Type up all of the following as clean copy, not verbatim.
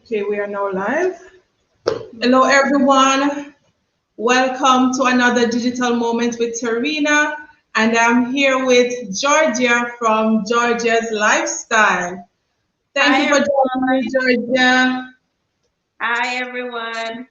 Okay, we are now live. Hello, everyone. Welcome to another digital moment with Tarina. And I'm here with Georgia from Georgia's Lifestyle. Thank Hi you for joining me, everyone. Georgia. Hi everyone.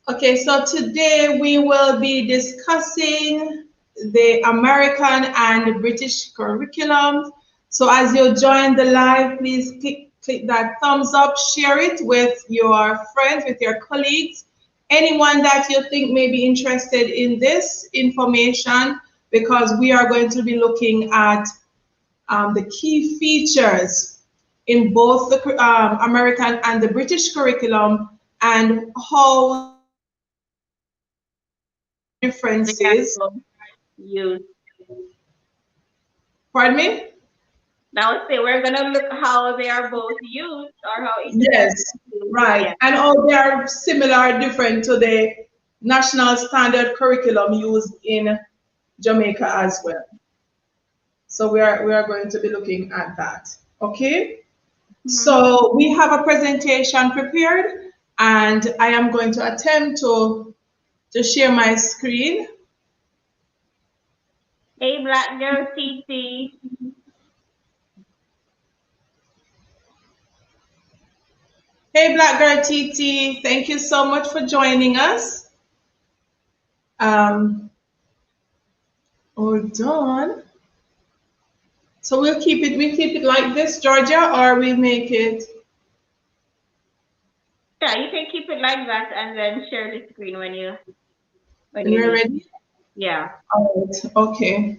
Okay, so today we will be discussing the American and British curriculum. So as you join the live, please click that thumbs up, share it with your friends, with your colleagues, anyone that you think may be interested in this information, because we are going to be looking at the key features in both the American and the British curriculum and how They are differences. both used. Pardon me? Now say we're gonna look how they are both used or how each of them Yes, is used. right. Yeah. And how they are similar, different to the national standard curriculum used in Jamaica as well. So we are going to be looking at that. Okay. hmm So we have a presentation prepared, and I am going to attempt to share my screen. Hey Black Girl TT. Hey, Black Girl TT, thank you so much for joining us. Hold on. So we keep it like this, Georgia, or we make it. Yeah, you can keep it like that and then share the screen when When you we're need. ready. Yeah. All right. Okay.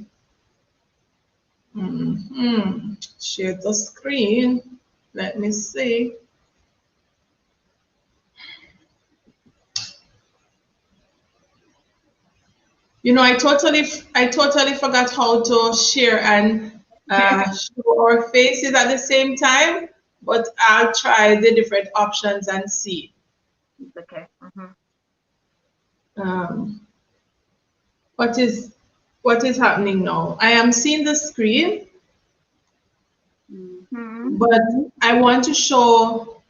Share the screen. Let me see. I totally forgot how to share and show our faces at the same time. But I'll try the different options and see. It's okay. Um, what is what is happening now? I am seeing the screen, Mm-hmm. but I want to show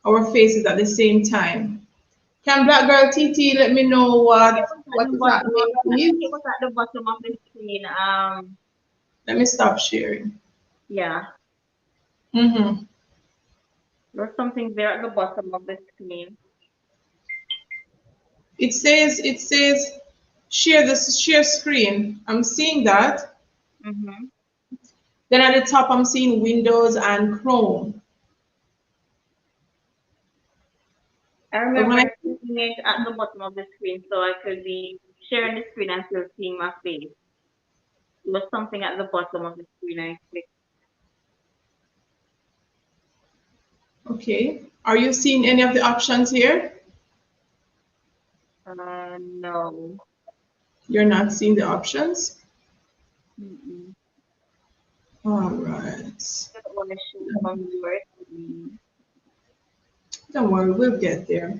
our faces at the same time. Can Black Girl TT let me know It was at what the is bottom of happening, I think please? it was at the bottom of the screen. Let me stop sharing. Yeah. Mm-hmm. There's something there at the bottom of the screen. It says share screen. I'm seeing that. Mm-hmm. Then at the top I'm seeing Windows and Chrome. I But when I remember seeing it at the bottom of the screen so I could be sharing the screen and still seeing my face. It was something at the bottom of the screen I clicked. okay, are you seeing any of the options here? No. You're not seeing the options? Mm-mm. All right. I don't want to show from your screen. Don't worry, we'll get there.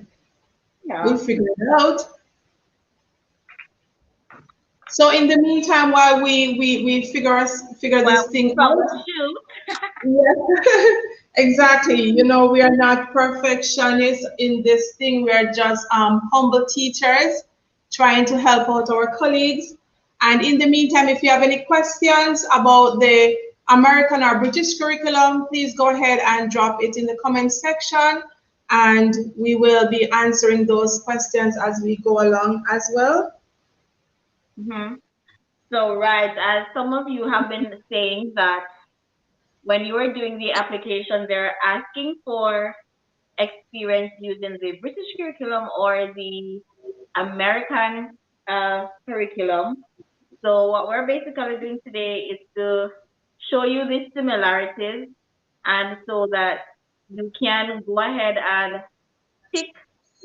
We'll Yeah. figure it out. So in the meantime, while we figure Well, this thing out, troubleshoot. yes, exactly. We are not perfectionists in this thing. We are just humble teachers trying to help out our colleagues. And in the meantime, if you have any questions about the American or British curriculum, please go ahead and drop it in the comment section, and we will be answering those questions as we go along as well. hmm So, right, as some of you have been saying that when you are doing the application, they're asking for experience using the British curriculum or the American curriculum. So what we're basically doing today is to show you the similarities and so that you can go ahead and pick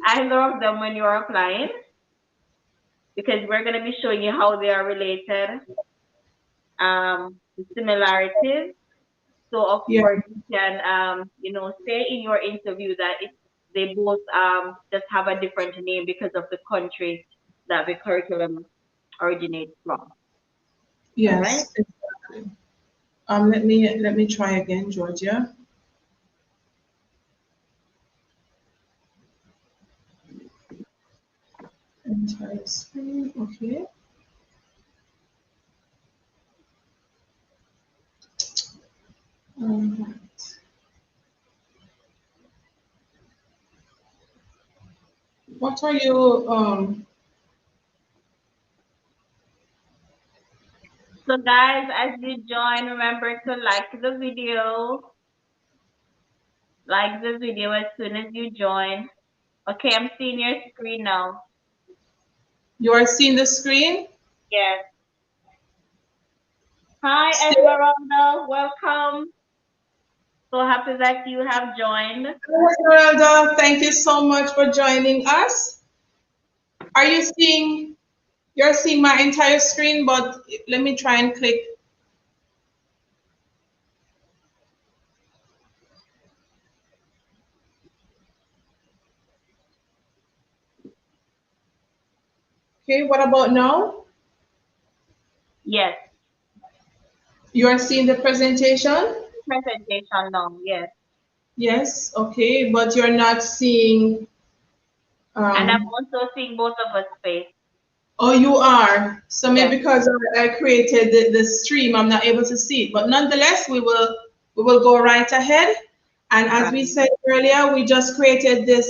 either of them when you're applying because we're going to be showing you how they are related, the similarities. So of Yeah. course you can say in your interview that they both just have a different name because of the country that the curriculum originates from. All right. Yes, exactly. Let me try again, Georgia. Entire screen, okay. Alright. What are you, So guys, as you join, remember to like the video as soon as you join. Okay, I'm seeing your screen now. you are seeing the screen? Yes. Hi, Still, Esmeralda. Welcome. So happy that you have joined. Esmeralda, thank you so much for joining us. Are you seeing, you're seeing my entire screen, but let me try and click. Okay, what about now? Yes. You are seeing the presentation? Presentation now. Yes. Yes, okay, but you're not seeing, And I'm um, also seeing both of us face. oh, you are. So Yes. maybe because I created the stream, I'm not able to see it. But nonetheless, we will go right ahead. And as we Right. said earlier, we just created this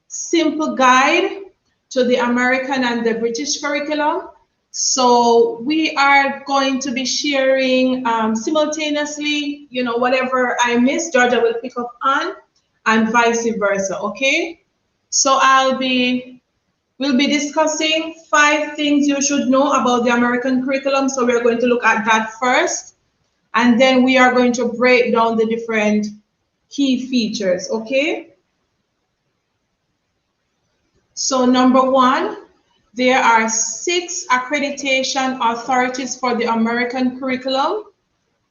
simple guide to the American and the British curriculum. So we are going to be sharing simultaneously, whatever I miss, Georgia will pick up on, and vice versa. Okay. So we'll be discussing 5 things you should know about the American curriculum. So we're going to look at that first, and then we are going to break down the different key features. Okay. So number one, there are 6 accreditation authorities for the American curriculum.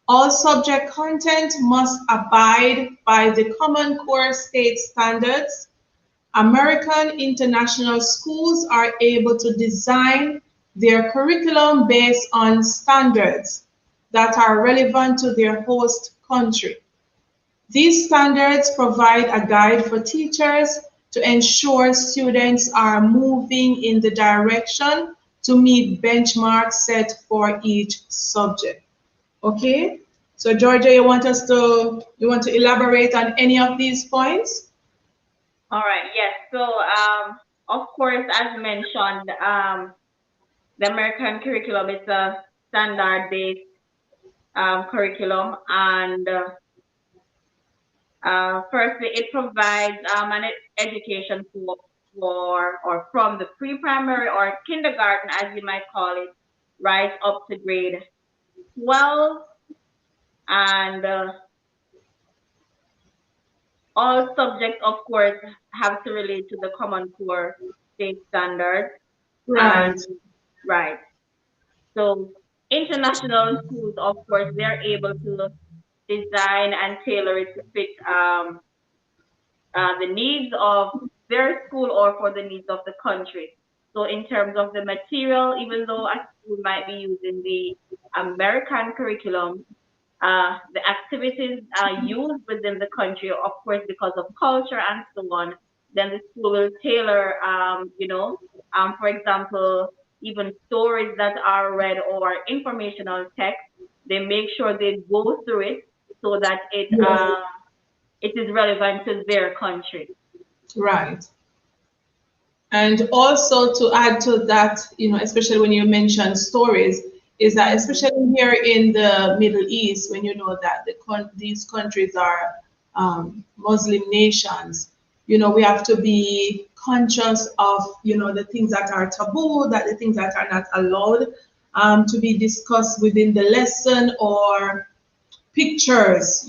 All subject content must abide by the Common Core state standards. American international schools are able to design their curriculum based on standards that are relevant to their host country. These standards provide a guide for teachers to ensure students are moving in the direction to meet benchmarks set for each subject. Okay? So Georgia, you want to elaborate on any of these points? All right. Yes. So, of course, as mentioned, the American curriculum is a standard-based curriculum, and firstly, it provides an education for or from the pre-primary or kindergarten, as you might call it, right up to grade 12, and all subjects, of course, have to relate to the Common Core state standards. And Right. right, so international schools, of course, they're able to design and tailor it to fit the needs of their school or for the needs of the country. So in terms of the material, even though a school might be using the American curriculum, the activities are used within the country, of course, because of culture and so on, then the school will tailor, for example, even stories that are read or informational text, they make sure they go through it so that Yes. it is relevant to their country. Right. And also to add to that, especially when you mention stories, is that Hmm. especially here in the Middle East, when you know that these countries are Muslim nations, we have to be conscious of, the things that are taboo, that the things that are not allowed to be discussed within the lesson, or pictures,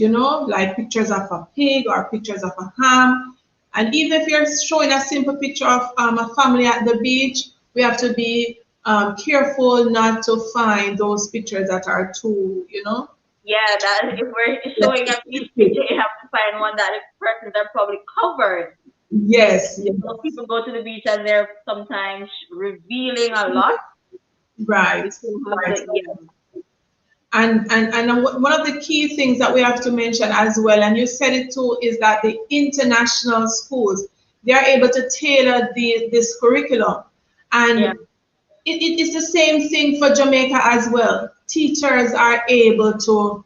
like pictures of a pig or pictures of a ham. And even if you're showing a simple picture of a family at the beach, we have to be careful not to find those pictures that are too, Yeah, that if we're showing a beach picture, you have to find one that is persons are probably covered. yes, yes, So people go to the beach and they're sometimes revealing a lot. You right, still have right. the yeah. And one of the key things that we have to mention as well, and you said it too, is that the international schools, they are able to tailor this curriculum. Yeah. And it is the same thing for Jamaica as well. Teachers are able to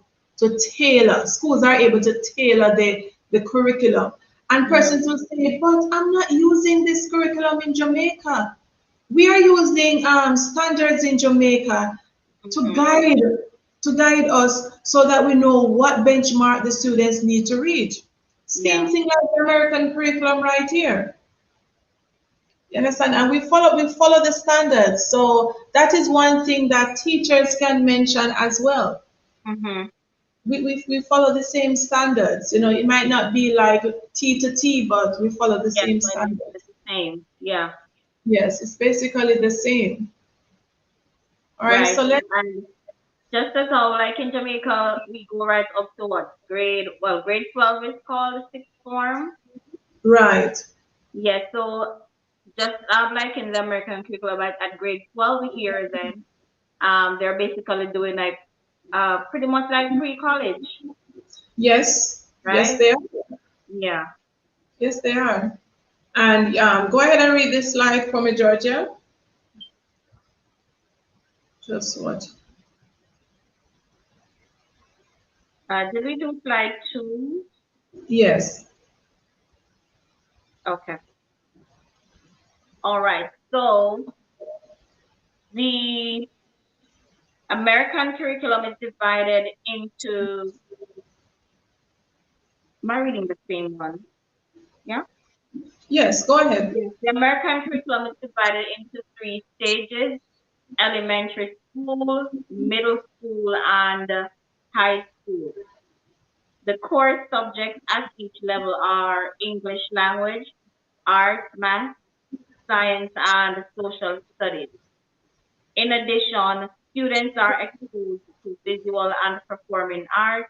tailor, schools are able to tailor the curriculum. And persons Mm-hmm. will say, but I'm not using this curriculum in Jamaica. We are using standards in Jamaica to Mm-hmm. guide us so that we know what benchmark the students need to reach. Same Yeah. thing like the American curriculum right here. You understand? And we follow the standards. So that is one thing that teachers can mention as well. Mm-hmm. We follow the same standards. You know, it might not be like T to T, but we follow the Yes, same but it's standards. the same. Yeah. Yes, it's basically the same. All right, Right. so let's And just as how, like in Jamaica, we go right up to what grade? Well, grade 12 is called sixth form. right. Yes. So just like in the American curriculum, at grade 12 here, then they're basically doing like pretty much like pre-college, Yes, yes, right? they are. Yeah. Yes, they are. And go ahead and read this slide for me, Georgia. Just what? Did we do slide two? Yes. Okay. All right. So the American curriculum is divided into. Am I reading the same one? Yeah. Yes, go ahead. Yes. The American curriculum is divided into three stages: elementary school, middle school, and high school. The core subjects at each level are English language, art, math, science, and social studies. In addition, students are exposed to visual and performing arts,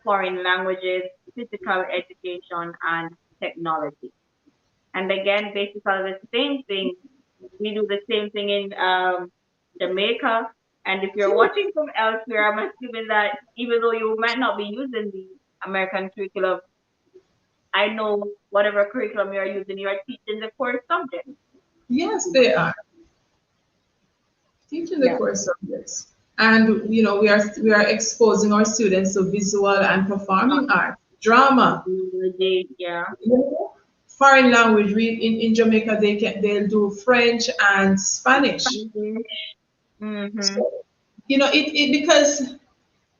foreign languages, physical education, and technology. And again, basically the same thing. We do the same thing in Jamaica. And if you're watching from elsewhere, I'm assuming that even though you might not be using the American curriculum, I know whatever curriculum you're using, you're teaching the core subject. Yes, they are teaching the Yeah. core subjects, and you know we are exposing our students to visual and performing art, drama. Technology, yeah. You know, foreign language. In Jamaica they'll do French and Spanish. Spanish. Mm-hmm. So, you know it because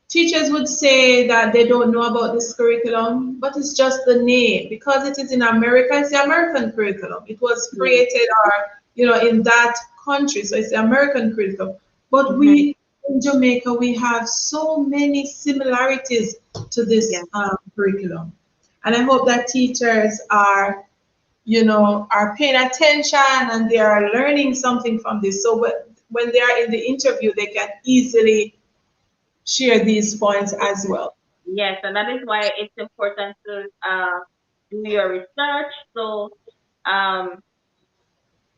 teachers would say that they don't know about this curriculum, but it's just the name because it is in America. It's the American curriculum. It was Yeah. created, or in that country, so it's the American curriculum. But Mm-hmm. we in Jamaica, we have so many similarities to Yeah. this curriculum, and I hope that teachers are paying attention and they are learning something from this. So when they are in the interview, they can easily share these points as well. Yes, and that is why it's important to do your research. So, um,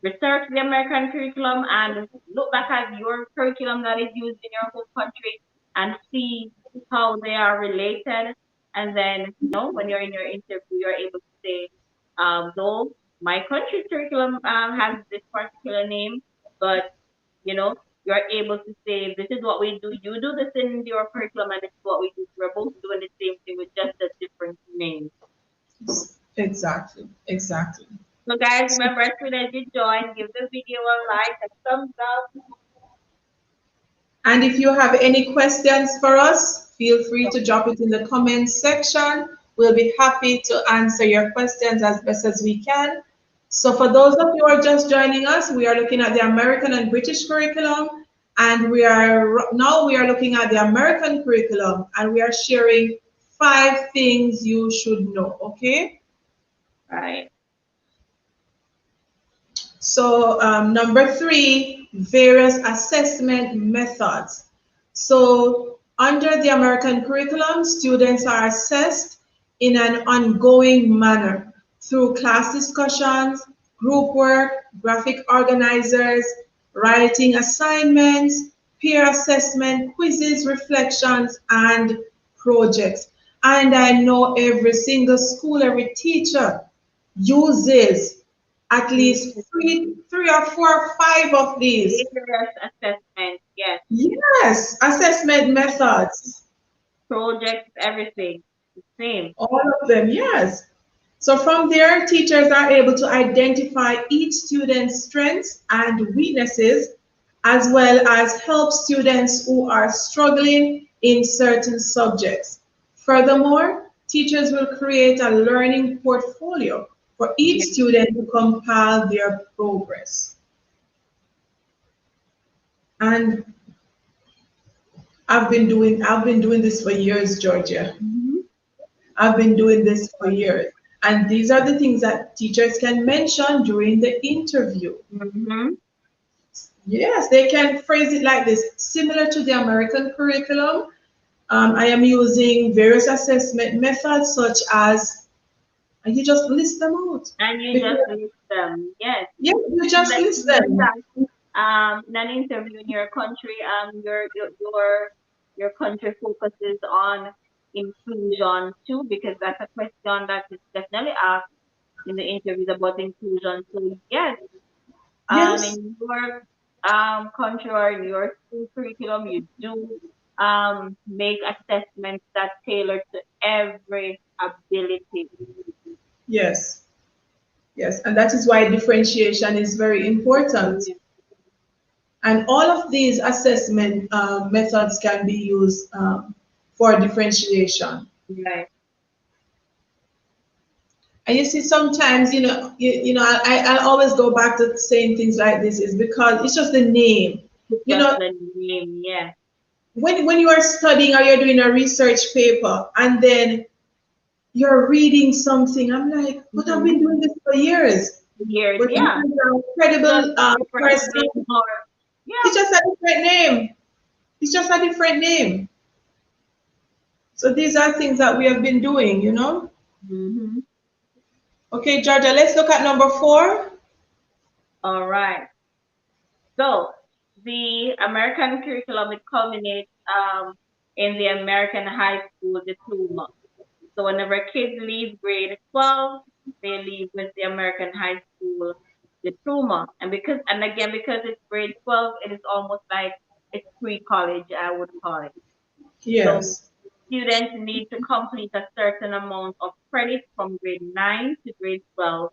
research the American curriculum and look back at your curriculum that is used in your home country and see how they are related. And then, when you're in your interview, you're able to say, though my country's curriculum has this particular name, but you know, you're able to say, this is what we do. You do this in your curriculum, and this is what we do. We're both doing the same thing with just a different name. Exactly, exactly. So, guys, remember, as soon as you join, give the video a like, a thumbs up. And if you have any questions for us, feel free to drop it in the comments section. We'll be happy to answer your questions as best as we can. So for those of you who are just joining us, we are looking at the American and British curriculum, and we are looking at the American curriculum, and we are sharing 5 things you should know, okay? Right. So number 3, various assessment methods. So under the American curriculum, students are assessed in an ongoing manner through class discussions, group work, graphic organizers, writing assignments, peer assessment, quizzes, reflections, and projects. And I know every single school, every teacher uses at least Mhm. three or four or five of these. Rigorous assessment, yes. Yes, assessment methods, Projects, everything. The same. all of them, yes. So from there, teachers are able to identify each student's strengths and weaknesses, as well as help students who are struggling in certain subjects. Furthermore, teachers will create a learning portfolio for each Yeah. student to compile their progress. And I've been doing this for years, Georgia. Mm-hmm. I've been doing this for years. And these are the things that teachers can mention during the interview. Mm-hmm. Yes, they can phrase it like this, similar to the American curriculum. I am using various assessment methods such as, and you just list them out. And you Because, just list them, yes. yeah, you just Like list even them. that in an interview in your country, your country focuses on inclusion too, because that's a question that is definitely asked in the interviews about inclusion. So yes, Yes, in your country or in your school curriculum, you do make assessments that tailor to every ability. yes, yes. And that is why differentiation is very important. Yeah. And all of these assessment methods can be used for differentiation. Right. And you see, sometimes, I always go back to saying things like this is because it's just the name. It's You just know, the name, yeah. when you are studying or you're doing a research paper and then you're reading something, I'm like, but I've Mm-hmm. been doing this for years. Years, But yeah. because I'm a Just credible a different name person, or yeah. it's just a different name. It's just a different name. So these are things that we have been doing. Mm-hmm. Okay, Georgia, let's look at number 4. All right. So the American curriculum it culminates in the American high school diploma. So whenever kids leave grade 12, they leave with the American high school diploma. And again because it's grade 12, it is almost like it's pre-college, I would call it. So Yes, students need to complete a certain amount of credit from grade 9 to grade 12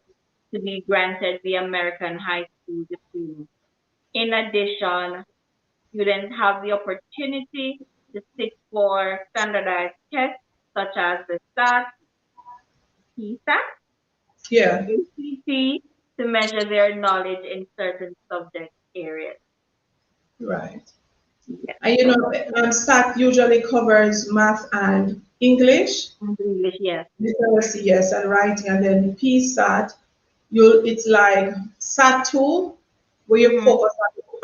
to be granted the American high school diploma. In addition, students have the opportunity to sit for standardized tests such as the SAT, PSAT, yeah, ACT to measure their knowledge in certain subject areas. right. Yes. And SAT usually covers math and English, And English, yes. literacy, yes, and writing. And then PSAT, it's like SAT 2, where you Mm-hmm. focus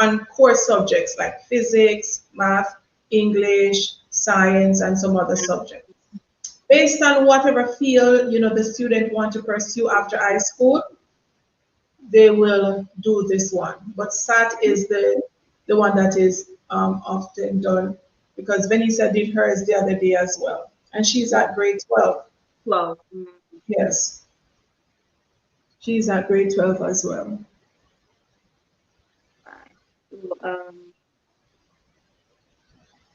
on core subjects like physics, math, English, science, and some other subjects. Based on whatever field the student want to pursue after high school, they will do this one. But SAT is the one that is often done because Vanessa did hers the other day as well, and she's at grade 12. 12. Mm-hmm. Yes, she's at grade 12 as well. Right. So,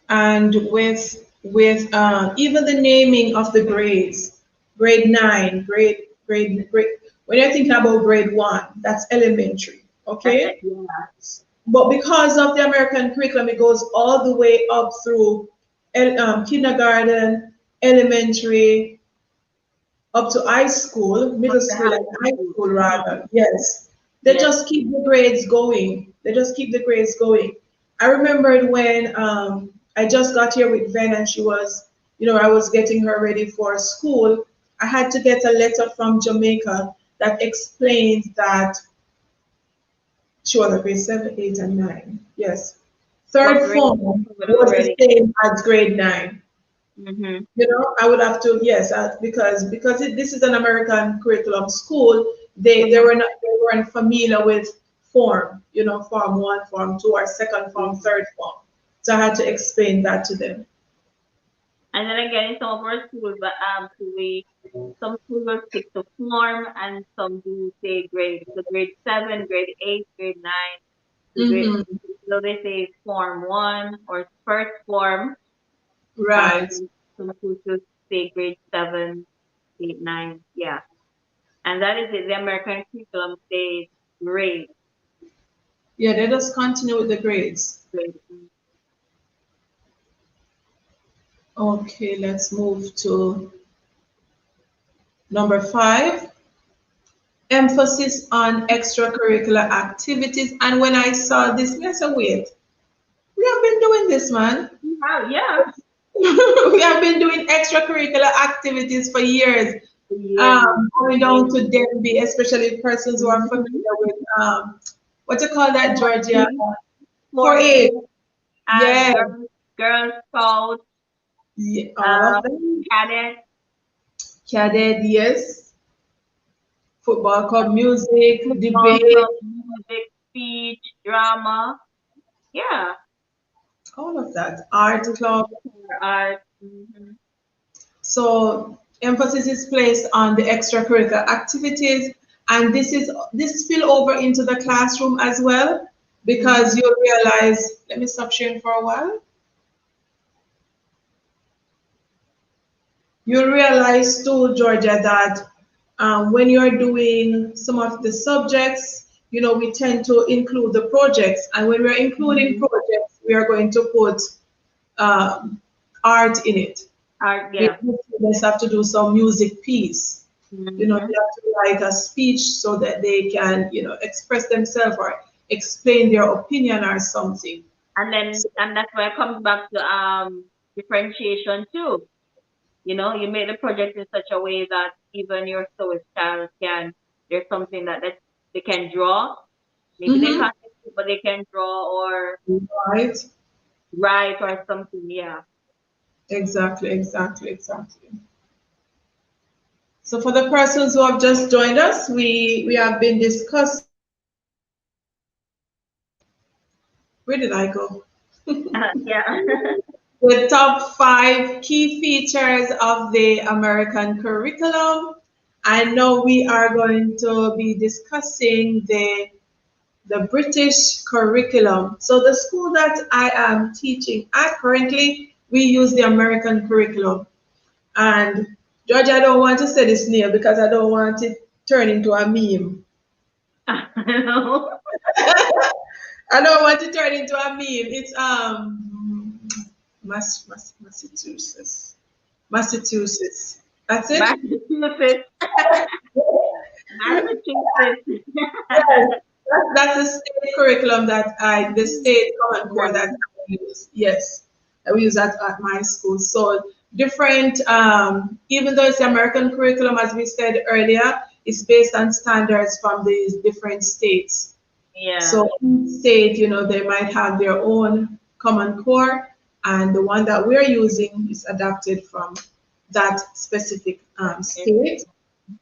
And with even the naming of the grades, grade 9, grade. When you're thinking about grade 1, that's elementary. that's it. Okay, Yeah. but because of the American curriculum, it goes all the way up through kindergarten, elementary, up to high school, Up middle to school, high and high school. school Mm-hmm. rather. Yes, they Yes. just keep the grades going. They just keep the grades going. I remembered when I just got here with Ven, and I was getting her ready for school. I had to get a letter from Jamaica that explained that she was at grade 7, 8, and 9. Yes. What Third grade form would was the already. same as grade 9. Mm-hmm. I would have to, yes, because this is an American curriculum school. They Mm-hmm. weren't familiar with form, form 1, form 2, or second form, third form. So I had to explain that to them. And then again, in some of our schools, but we Some schools will stick to form, and some do say grade. So grade 7, grade 8, grade 9. So grade, Mm-hmm. so they say form 1 or first form. Right. Some schools will say grade 7, 8, 9. Yeah. And that is it. The American curriculum says grade. Yeah, let us continue with the grades. Grade. Okay, let's move to number 5. Emphasis on extracurricular activities. And when I saw this, I said, wait, we have been doing this, man. Wow, yeah. We have been doing extracurricular activities for years. Years. Going down to Denby, especially persons who are Mm-hmm. familiar with what you call that, Georgia? 4A 4A. and Yeah, girls scout, yeah, all uh, of them. cadet, Cadet, yes. Football club, music, football debate, club, music, speech, drama. Yeah. all of that. Art club. Art. Mm-hmm. So emphasis is placed on the extracurricular activities, and this spill over into the classroom as well, because Mm-hmm. you realize. Let me stop sharing for a while. You realize too, Georgia, that when you're doing some of the subjects, we tend to include the projects, and when we're including Mm-hmm. projects, we are going to put um, art in it. Art, Maybe yeah. students have to do some music piece. They Mm-hmm. have to write a speech so that they can, express themselves or explain their opinion or something. So, And that's why it comes back to differentiation too. You make the project in such a way that even your sewist child can, there's something that they can draw. Maybe they mhm, can't, but they can draw or right, write or something. Yeah. exactly, exactly, exactly. So for the persons who have just joined us, we have been discussing. Where did I go? Yeah. The top 5 key features of the American curriculum. I know we are going to be discussing the British curriculum. So the school that I am teaching at currently, we use the American curriculum. And George, I don't want to say this name because I don't want it turn into a meme. I know. I don't want to turn into a meme. It's Massachusetts. Massachusetts. That's it. Massachusetts. Massachusetts. Yes, that's the state curriculum the state common core Yeah. that I use. Yes, that we use at my school. So different, even though it's the American curriculum, as we said earlier, it's based on standards from these different states. Yeah. So each state, they might have their own common core, and the one that we're using is adapted from that specific state.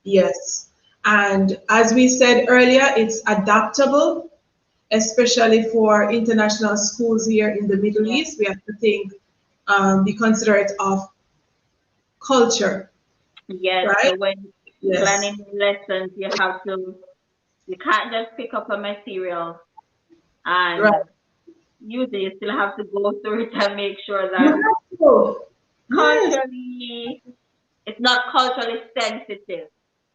Yes. And as we said earlier, it's adaptable, especially for international schools here in the Middle Yeah. East. We have to be considerate of culture, Yes. right? So when Yes. planning lessons, you can't just pick up a material Right. and use it. You still have to go through it and make sure You that have to. Yes. culturally, it's not culturally sensitive.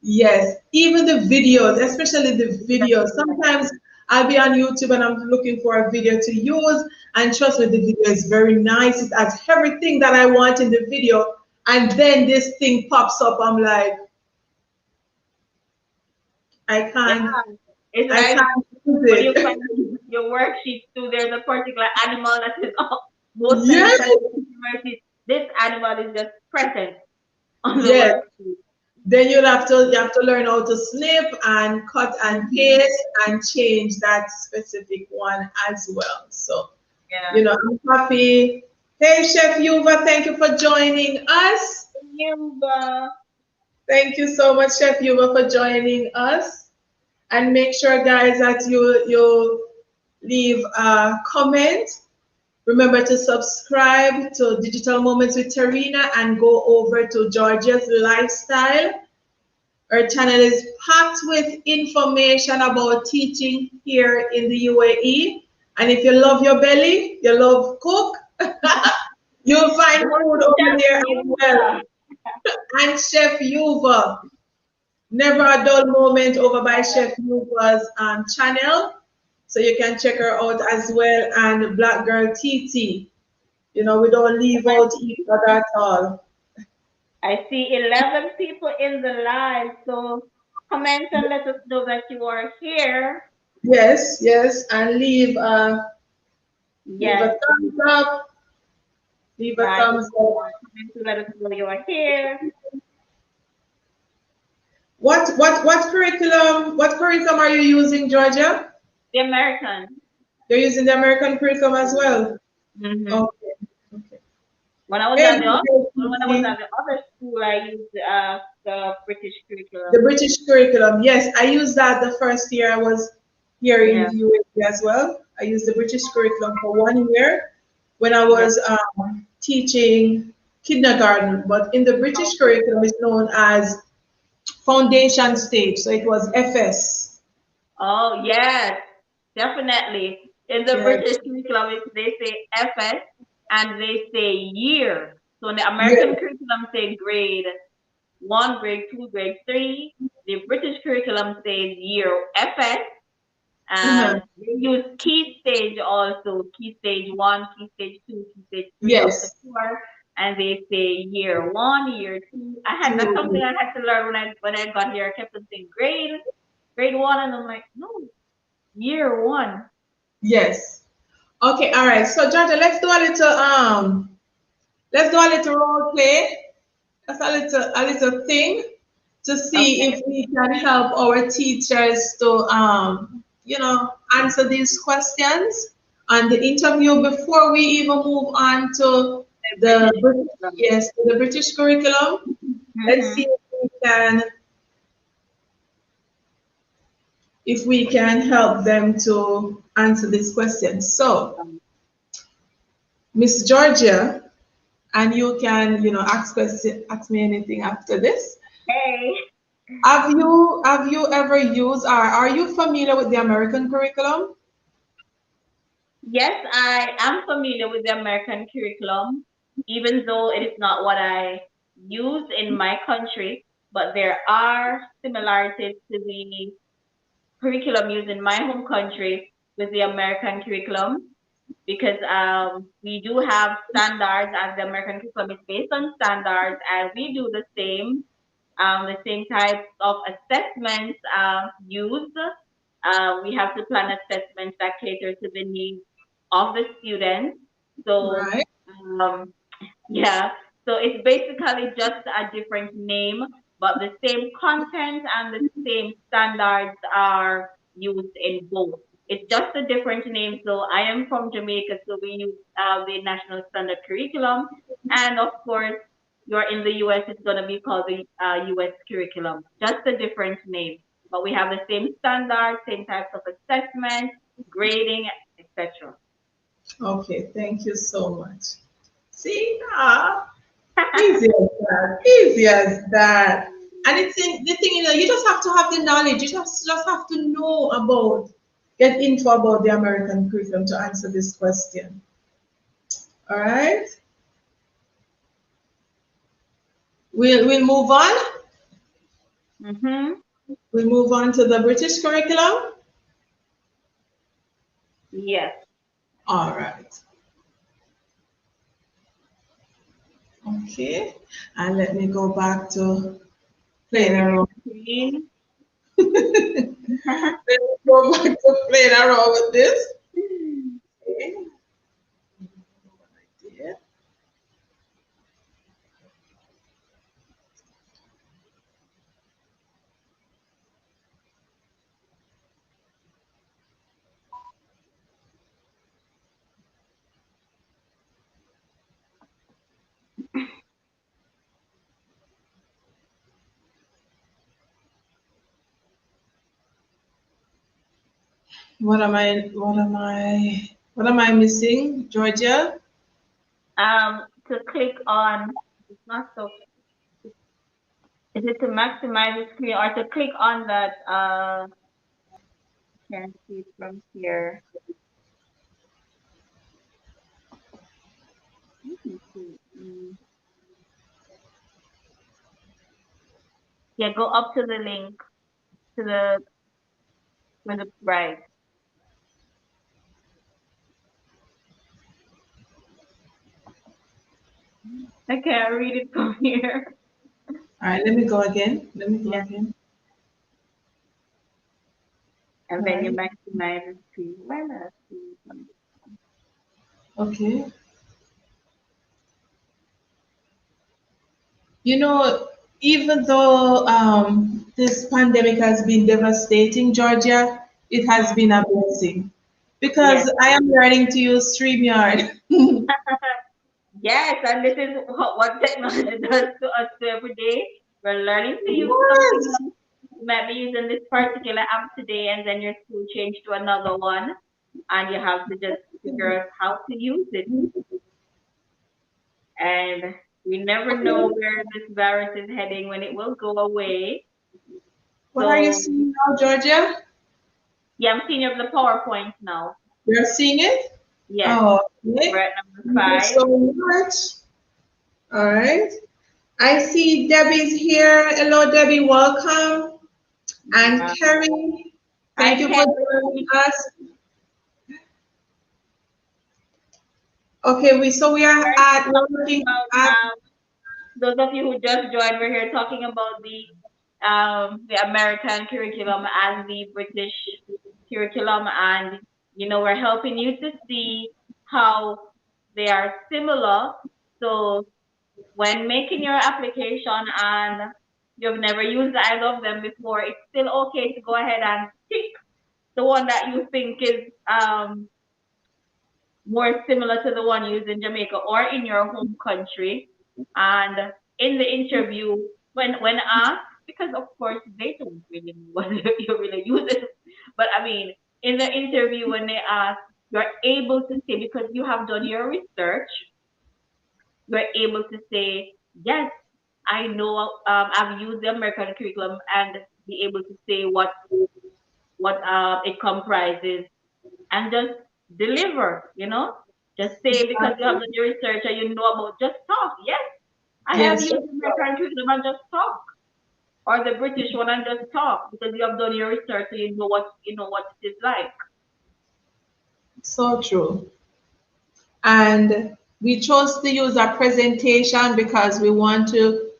Yes, even the videos, especially the videos. Sometimes I'll be on YouTube and I'm looking for a video to use, and trust me, the video is very nice. It has everything that I want in the video, and then this thing pops up. I'm like, I Yeah. can't, It's I like can't use when you it. find your worksheets too, there's a particular animal that is most Yes, mentioned in the worksheet. This animal is just present on the yes. worksheet. Then you have to learn how to snip and cut and Mhm. paste and change that specific one as well. So Yeah. I'm happy. Hey, Chef Yuva, thank you for joining us. Yuba. Thank you so much, Chef Yuva, for joining us. And make sure, guys, that you leave a comment Remember to subscribe to Digital Moments with Tarina and go over to Georgia's Lifestyle. Our channel is packed with information about teaching here in the UAE. And if you love your belly, you love cook, you'll find Go food to over Chef there as well. Yuba. And Chef Yuva, never a dull moment over by Chef Yuva's channel. So you can check her out as well. And Black Girl TT. You know, we don't leave out each other at all. I see 11 people in the live, so comment and let us know that you are here. Yes, yes. And leave a Yes, thumbs up. Leave a right. thumbs up. Comment to let us know you are here. What curriculum are you using, Georgia? The American. You're using the American curriculum as well. Mm-hmm. Okay. Okay. When I was Hey, at the when I was TT. at the other school, I used the British The curriculum. British curriculum. Yes, I used that the first year I was here in Yeah, the UAE as well. I used the British curriculum for 1 year when I yeah. was teaching kindergarten. But in the British curriculum, it's known as foundation stage. So it was FS. Oh, yes, definitely. In the Yes. British curriculum, they say FS and they say year. So in the American Yes. curriculum say grade one, grade two, grade three. The British curriculum says year FS, Uh-huh. and they use key stage also, key stage one, key stage two, key stage three, up to Yes. four, and they say year one, year two. That's something I had to learn when I got here. I kept on saying grade one, and I'm like, no, year one. Yes. Okay, all right. So Georgia, let's do a little role play. That's a little thing to see Okay. if we can help our teachers to answer these questions on the interview before we even move on to The the British curriculum. yes, to the British curriculum. Let's see Mm-hmm. if we can help them to answer these questions. So, Miss Georgia, and you can, ask me anything after this. Hey. Have you ever used, or are you familiar with the American curriculum? Yes, I am familiar with the American curriculum, even though it is not what I use in my country, but there are similarities to the curriculum used in my home country with the American curriculum because we do have standards as the American curriculum is based on standards and we do the same types of assessments used. We have to plan assessments that cater to the needs of the students. So, Right. um, yeah, so it's basically just a different name, but the same content and the same standards are used in both. It's just a different name. So I am from Jamaica, so we use the National Standard Curriculum. And of course, you're in the US, it's going to be called the US Curriculum, just a different name. But we have the same standards, same types of assessment, grading, etc. Okay, thank you so much. See, easy as that. Easy as that. And it's in the thing, you just have to have the knowledge. You just have to know get info about the American curriculum to answer this question. All right. We'll move on. Mm-hmm. We'll move on to the British curriculum. Yes. All right. Okay. And let me go back to playing Sharing your around. screen. Let me go back to playing around with this. Okay. Yeah. What am I? What am I? What am I missing, Georgia? To click on, it's not so, is it to maximize the screen or to click on that, can see it from here. Let me see. Yeah, go up to the link to the, with the, right. I can't read it from here. All right, let me go again. Let me go Yeah. again. And All then you right. maximize the screen. Why not see something? Okay. You know, even though this pandemic has been devastating, Georgia, it has Mhm. been a blessing Yes. because I am learning to use StreamYard. Yes, and this is what technology does to us every day. We're learning to use something Yes. else. You might be using this particular app today, and then your school changed to another one, and you have to just figure out how to use it. And we never know where this virus is heading when it will go away. What are you So, seeing now, Georgia? yeah, I'm seeing of the PowerPoint now. You're seeing it? Yes, Oh, we're okay. at number Thank you 5. so much. All right. I see Debbie's here. Hello, Debbie. Welcome. And Yeah. Kerry, thank Hi, you for joining Kelly. us. Okay, we are We're at we're talking looking about at those of you who just joined, we're here talking about the American curriculum and the British curriculum, and we're helping you to see how they are similar. So when making your application and you've never used either of them before, it's still okay to go ahead and pick the one that you think is more similar to the one used in Jamaica or in your home country. And in the interview, when asked, because of course they don't really know whether you really use it, but I mean, in the interview when they ask, you're able to say because you have done your research, you're able to say yes. I know I've used the American curriculum and be able to say what it comprises and just deliver. Just say because you have done your research and you know about, just talk. Yes, I have yes, used the American curriculum and just talk. Or the British one and just talk because you have done your research so you know what it is like. so true. And we chose to use a presentation because we want to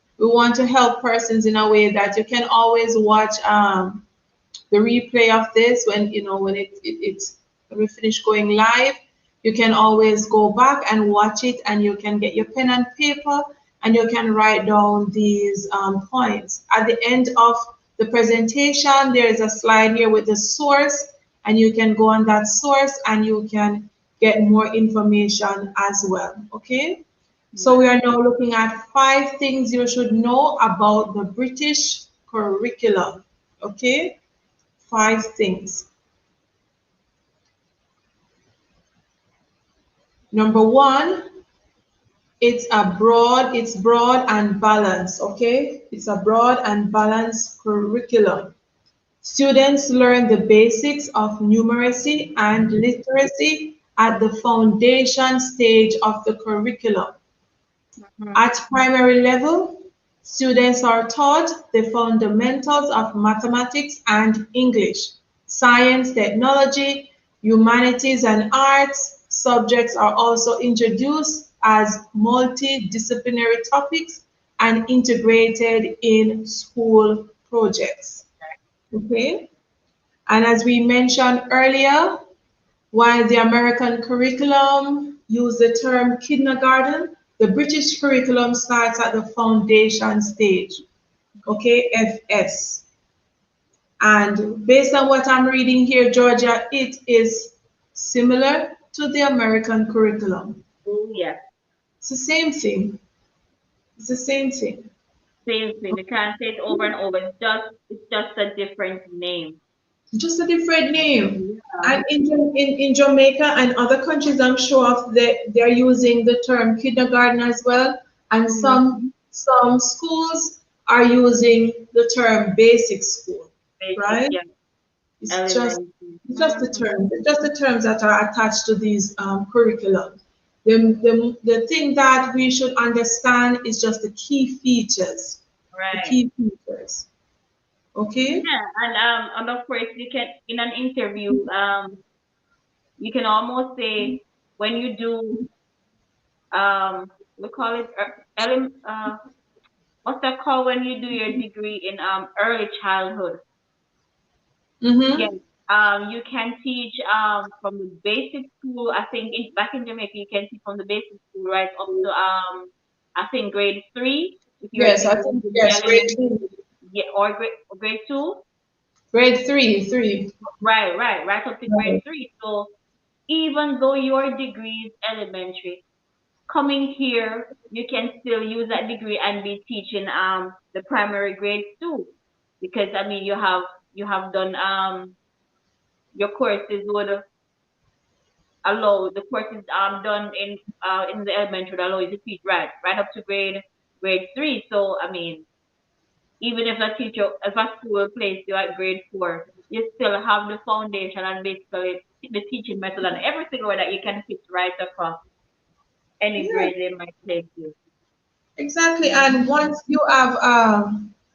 help persons in a way that you can always watch the replay of this when it's when we finish going live. You can always go back and watch it, and you can get your pen and paper, and you can write down these points at the end of the presentation. There is a slide here with the source, and you can go on that source and you can get more information as well. Okay, so we Right. are now looking at 5 things you should know about the British curriculum. Okay, 5 things. Number one, it's broad and balanced, okay? It's a broad and balanced curriculum. Students learn the basics of numeracy and literacy at the foundation stage of the curriculum. Mhm. At primary level, students are taught the fundamentals of mathematics and English. Science, technology, humanities, and arts subjects are also introduced as multidisciplinary topics and integrated in school projects. Okay? And as we mentioned earlier, while the American curriculum use the term kindergarten, the British curriculum starts at the foundation stage, okay, FS. And based on what I'm reading here, Georgia, it is similar to the American curriculum. Oh yes, It's the same thing. It's the same thing. same thing. You can't say it over and over. It's just a different name. just a different name. Yeah. And in Jamaica and other countries, I'm sure of they're using the term kindergarten as well. And Mm-hmm. some schools are using the term basic school, Basic, right? yeah. It's just Elementary. it's just the Mm-hmm. term, it's just the terms that are attached to these curriculum. The thing that we should understand is just the key features, the Right. key features. Okay? Yeah, and of course you can in an interview, you can almost say when you do we call it what's that called when you do your degree in early childhood? Yes. Mm-hmm. You can teach from the basic school. I think back in Jamaica you can teach from the basic school right up to I think grade 3 if you're Yes, if I you're think doing yes, grade elementary, three. yeah, or grade 2. Grade three. Right up to grade Right. 3. So even though your degree is elementary, coming here you can still use that degree and be teaching the primary grades too, because I mean you have done your courses would allow the courses done in the elementary would allow you to teach right up to grade 3. So I mean even if a school placed you at grade 4, you still have the foundation and basically the teaching method and everything where that you can fit right across any Yeah, grade they might place you. exactly. And Mhm. once you have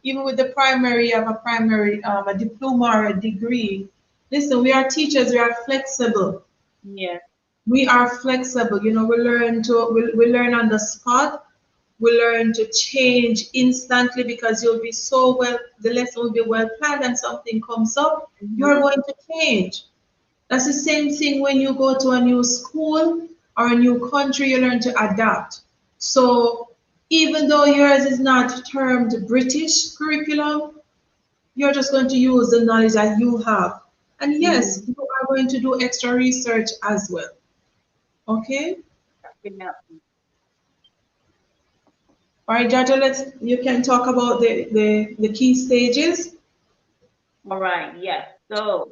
even with the primary, you have a primary a diploma or a degree. Listen, we are teachers, we are flexible. Yes. We are flexible. You know, we learn on the spot. We learn to change instantly because you'll be so well, the lesson will be well planned and something comes up, you're Mhm. going to change. That's the same thing when you go to a new school or a new country, you learn to adapt. So even though yours is not termed British curriculum, you're just going to use the knowledge that you have. And yes, Mhm. you are going to do extra research as well. Okay? Yeah. All right, Jaja, you can talk about the key stages. All right. Yes. So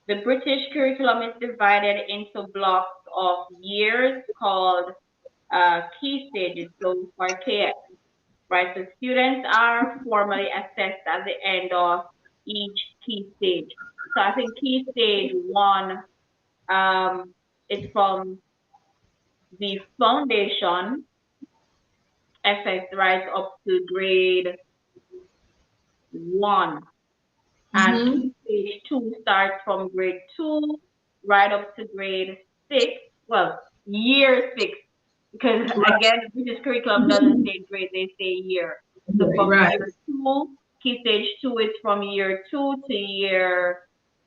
the British curriculum is divided into blocks of years called key stages. So for KS, right? So students are formally assessed at the end of each key stage. So I think key stage 1 is from the foundation effect right up to grade 1. And Mm-hmm. key stage 2 starts from grade 2 right up to grade 6. Well, year 6, because Right, again, the British curriculum doesn't say grade, they say year. So from right, year 2, key stage 2 is from year 2 to year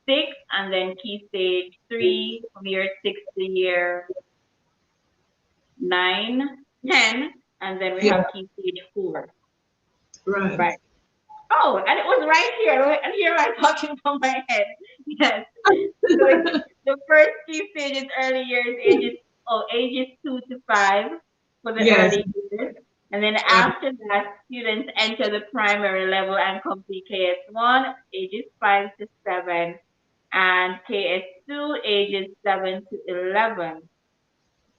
6, and then key stage 3 from year 6 to year 9, 10, and then we yeah, have key stage 4. right. Right. Oh, and it was right here. And here I'm talking from my head. Yes. So the first key stage is early years, ages 2 to 5 for the Yes, early years. And then right. after that, students enter the primary level and complete KS1, ages 5 to 7, and KS2, ages 7 to 11.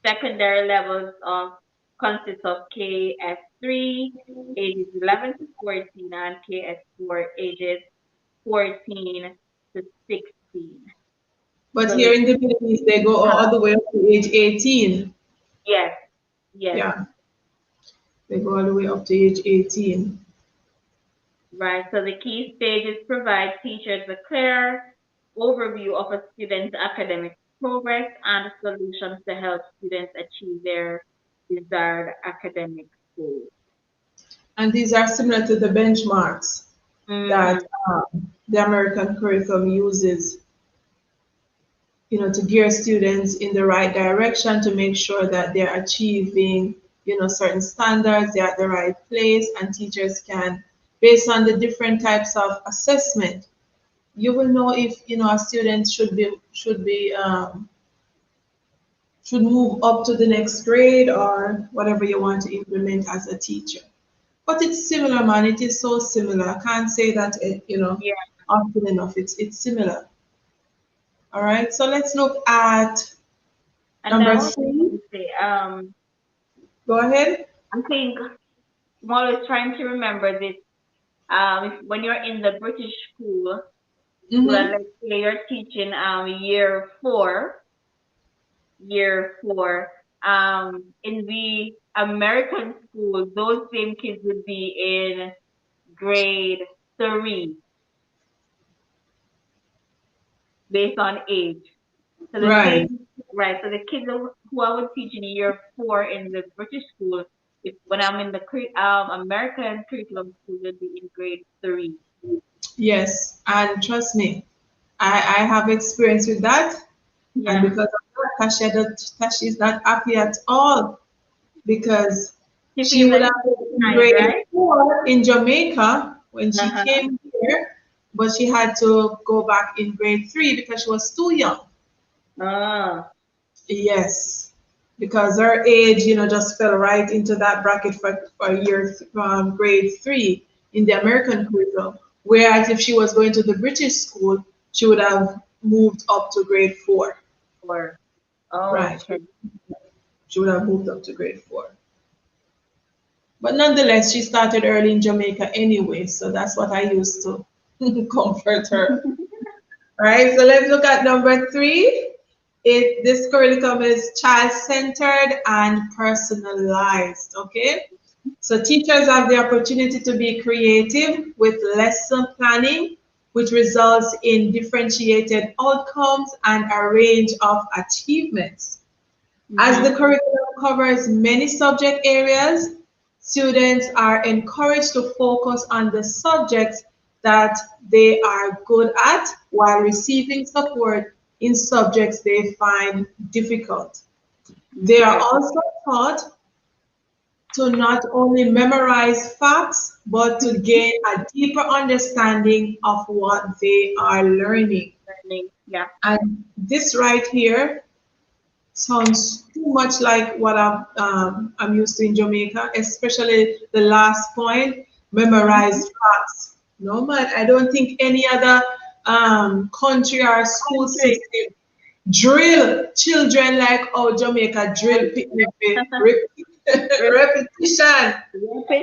Secondary levels of consist of KS3, ages 11 to 14, and KS4, ages 14 to 16. But So here the in the Philippines, they go all the way up to age 18. yes, yes, Yeah, they go all the way up to age 18. right. So the key stages provide teachers a clear overview of a student's academic progress and solutions to help students achieve their desired academic goals. And these are similar to the benchmarks that Mm-hmm. the American curriculum uses, to gear students in the right direction to make sure that they're achieving, certain standards, they're at the right place, and teachers can, based on the different types of assessment, you will know if, a student should move up to the next grade or whatever you want to implement as a teacher. But it's similar, man. It is so similar. I can't say that, Yeah. often enough. It's similar. All right, so let's look at And I number also want three. to say, Go ahead. I think I'm always trying to remember this. When you're in the British school, and Mm-hmm. let's say you're teaching year four, in the American school, those same kids would be in grade 3 based on age. So the Right. same, right? So the kids who I would teach in year 4 in the British school, if when I'm in the American curriculum school, would be in grade 3. Yes, and trust me, I have experience with that, and Yeah, because of that, Tashi is not happy at all because she she feels would like have she's been in behind, grade right? 4 in Jamaica when she Uh-huh. came here, but she had to go back in grade 3 because she was too young. Ah, Yes, because her age, just fell right into that bracket for grade 3 in the American curriculum. Whereas if she was going to the British school, she would have moved up to grade 4. or Right. okay. She would have moved up to grade 4. But nonetheless, she started early in Jamaica anyway, so that's what I used to comfort her. All right, so let's look at number 3. This curriculum is child-centered and personalized. Okay, so teachers have the opportunity to be creative with lesson planning, which results in differentiated outcomes and a range of achievements. As the Mm-hmm. curriculum covers many subject areas, students are encouraged to focus on the subjects that they are good at while receiving support in subjects they find difficult. They are Okay. also taught to not only memorize facts, but to gain a deeper understanding of what they are learning. Learning. Yeah. And this right here sounds too much like what I'm used to in Jamaica, especially the last point, Mm-hmm. memorize facts. No, man, I don't think any other country or school Country. system drill children like how Jamaica drill picnic with repetition,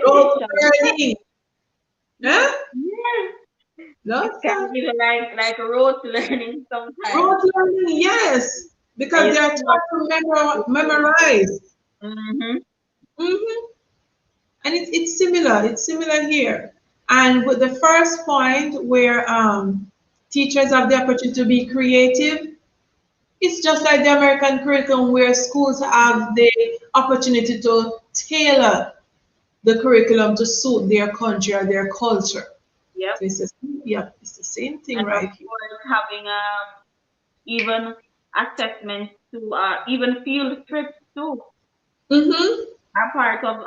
rote Repetition. learning. Huh? Yes. No, It's kind sir. of even like rote learning sometimes. Rote learning, yes, And because you they are see what taught to you see. memorize. Mm-hmm. Mhm. And it's similar. It's similar here. And with the first point where teachers have the opportunity to be creative, it's just like the American curriculum where schools have the opportunity to tailor the curriculum to suit their country or their culture. Yep. So it's the same thing And of right here. course having even assessments to even field trips too. Mm-hmm. Are part of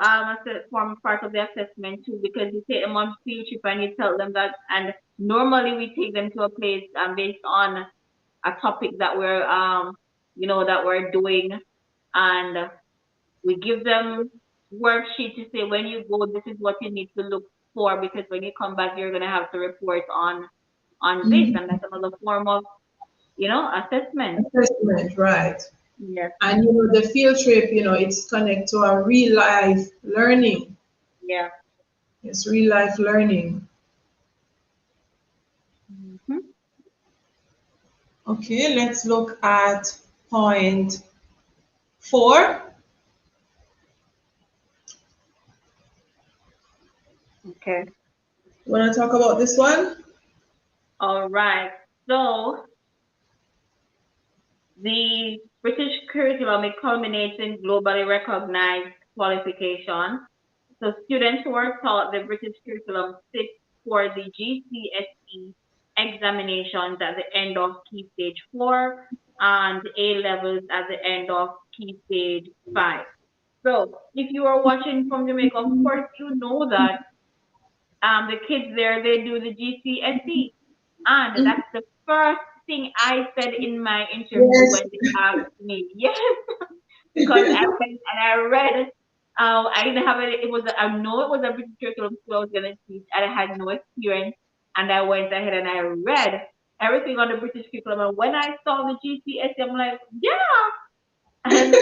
form part of the assessment too, because you take them on field trip and you tell them that, and normally we take them to a place based on a topic that we're doing, and we give them worksheet to say when you go, this is what you need to look for, because when you come back, you're gonna have to report on this, and Mm-hmm. that's another form of assessment. Assessment, right. Yes. And the field trip, it's connected to a real life learning. Yeah. It's real life learning. Hmm. Okay, let's look at point 4. Okay. You want to talk about this one? All right. So the British curriculum, it culminates in globally recognized qualification. So students who are taught the British curriculum sit for the GCSE examinations at the end of Key Stage 4 and A levels at the end of Key Stage 5. So if you are watching from Jamaica, of course you know that the kids there, they do the GCSE. And Mhm. that's the first thing I said in my interview Yes. when they asked me. Yes, because I went and I read. I didn't have it. I know it was a British curriculum school I was gonna teach, and I had no experience. and I went ahead and I read everything on the British curriculum. And when I saw the GCSE, I'm like, yeah. And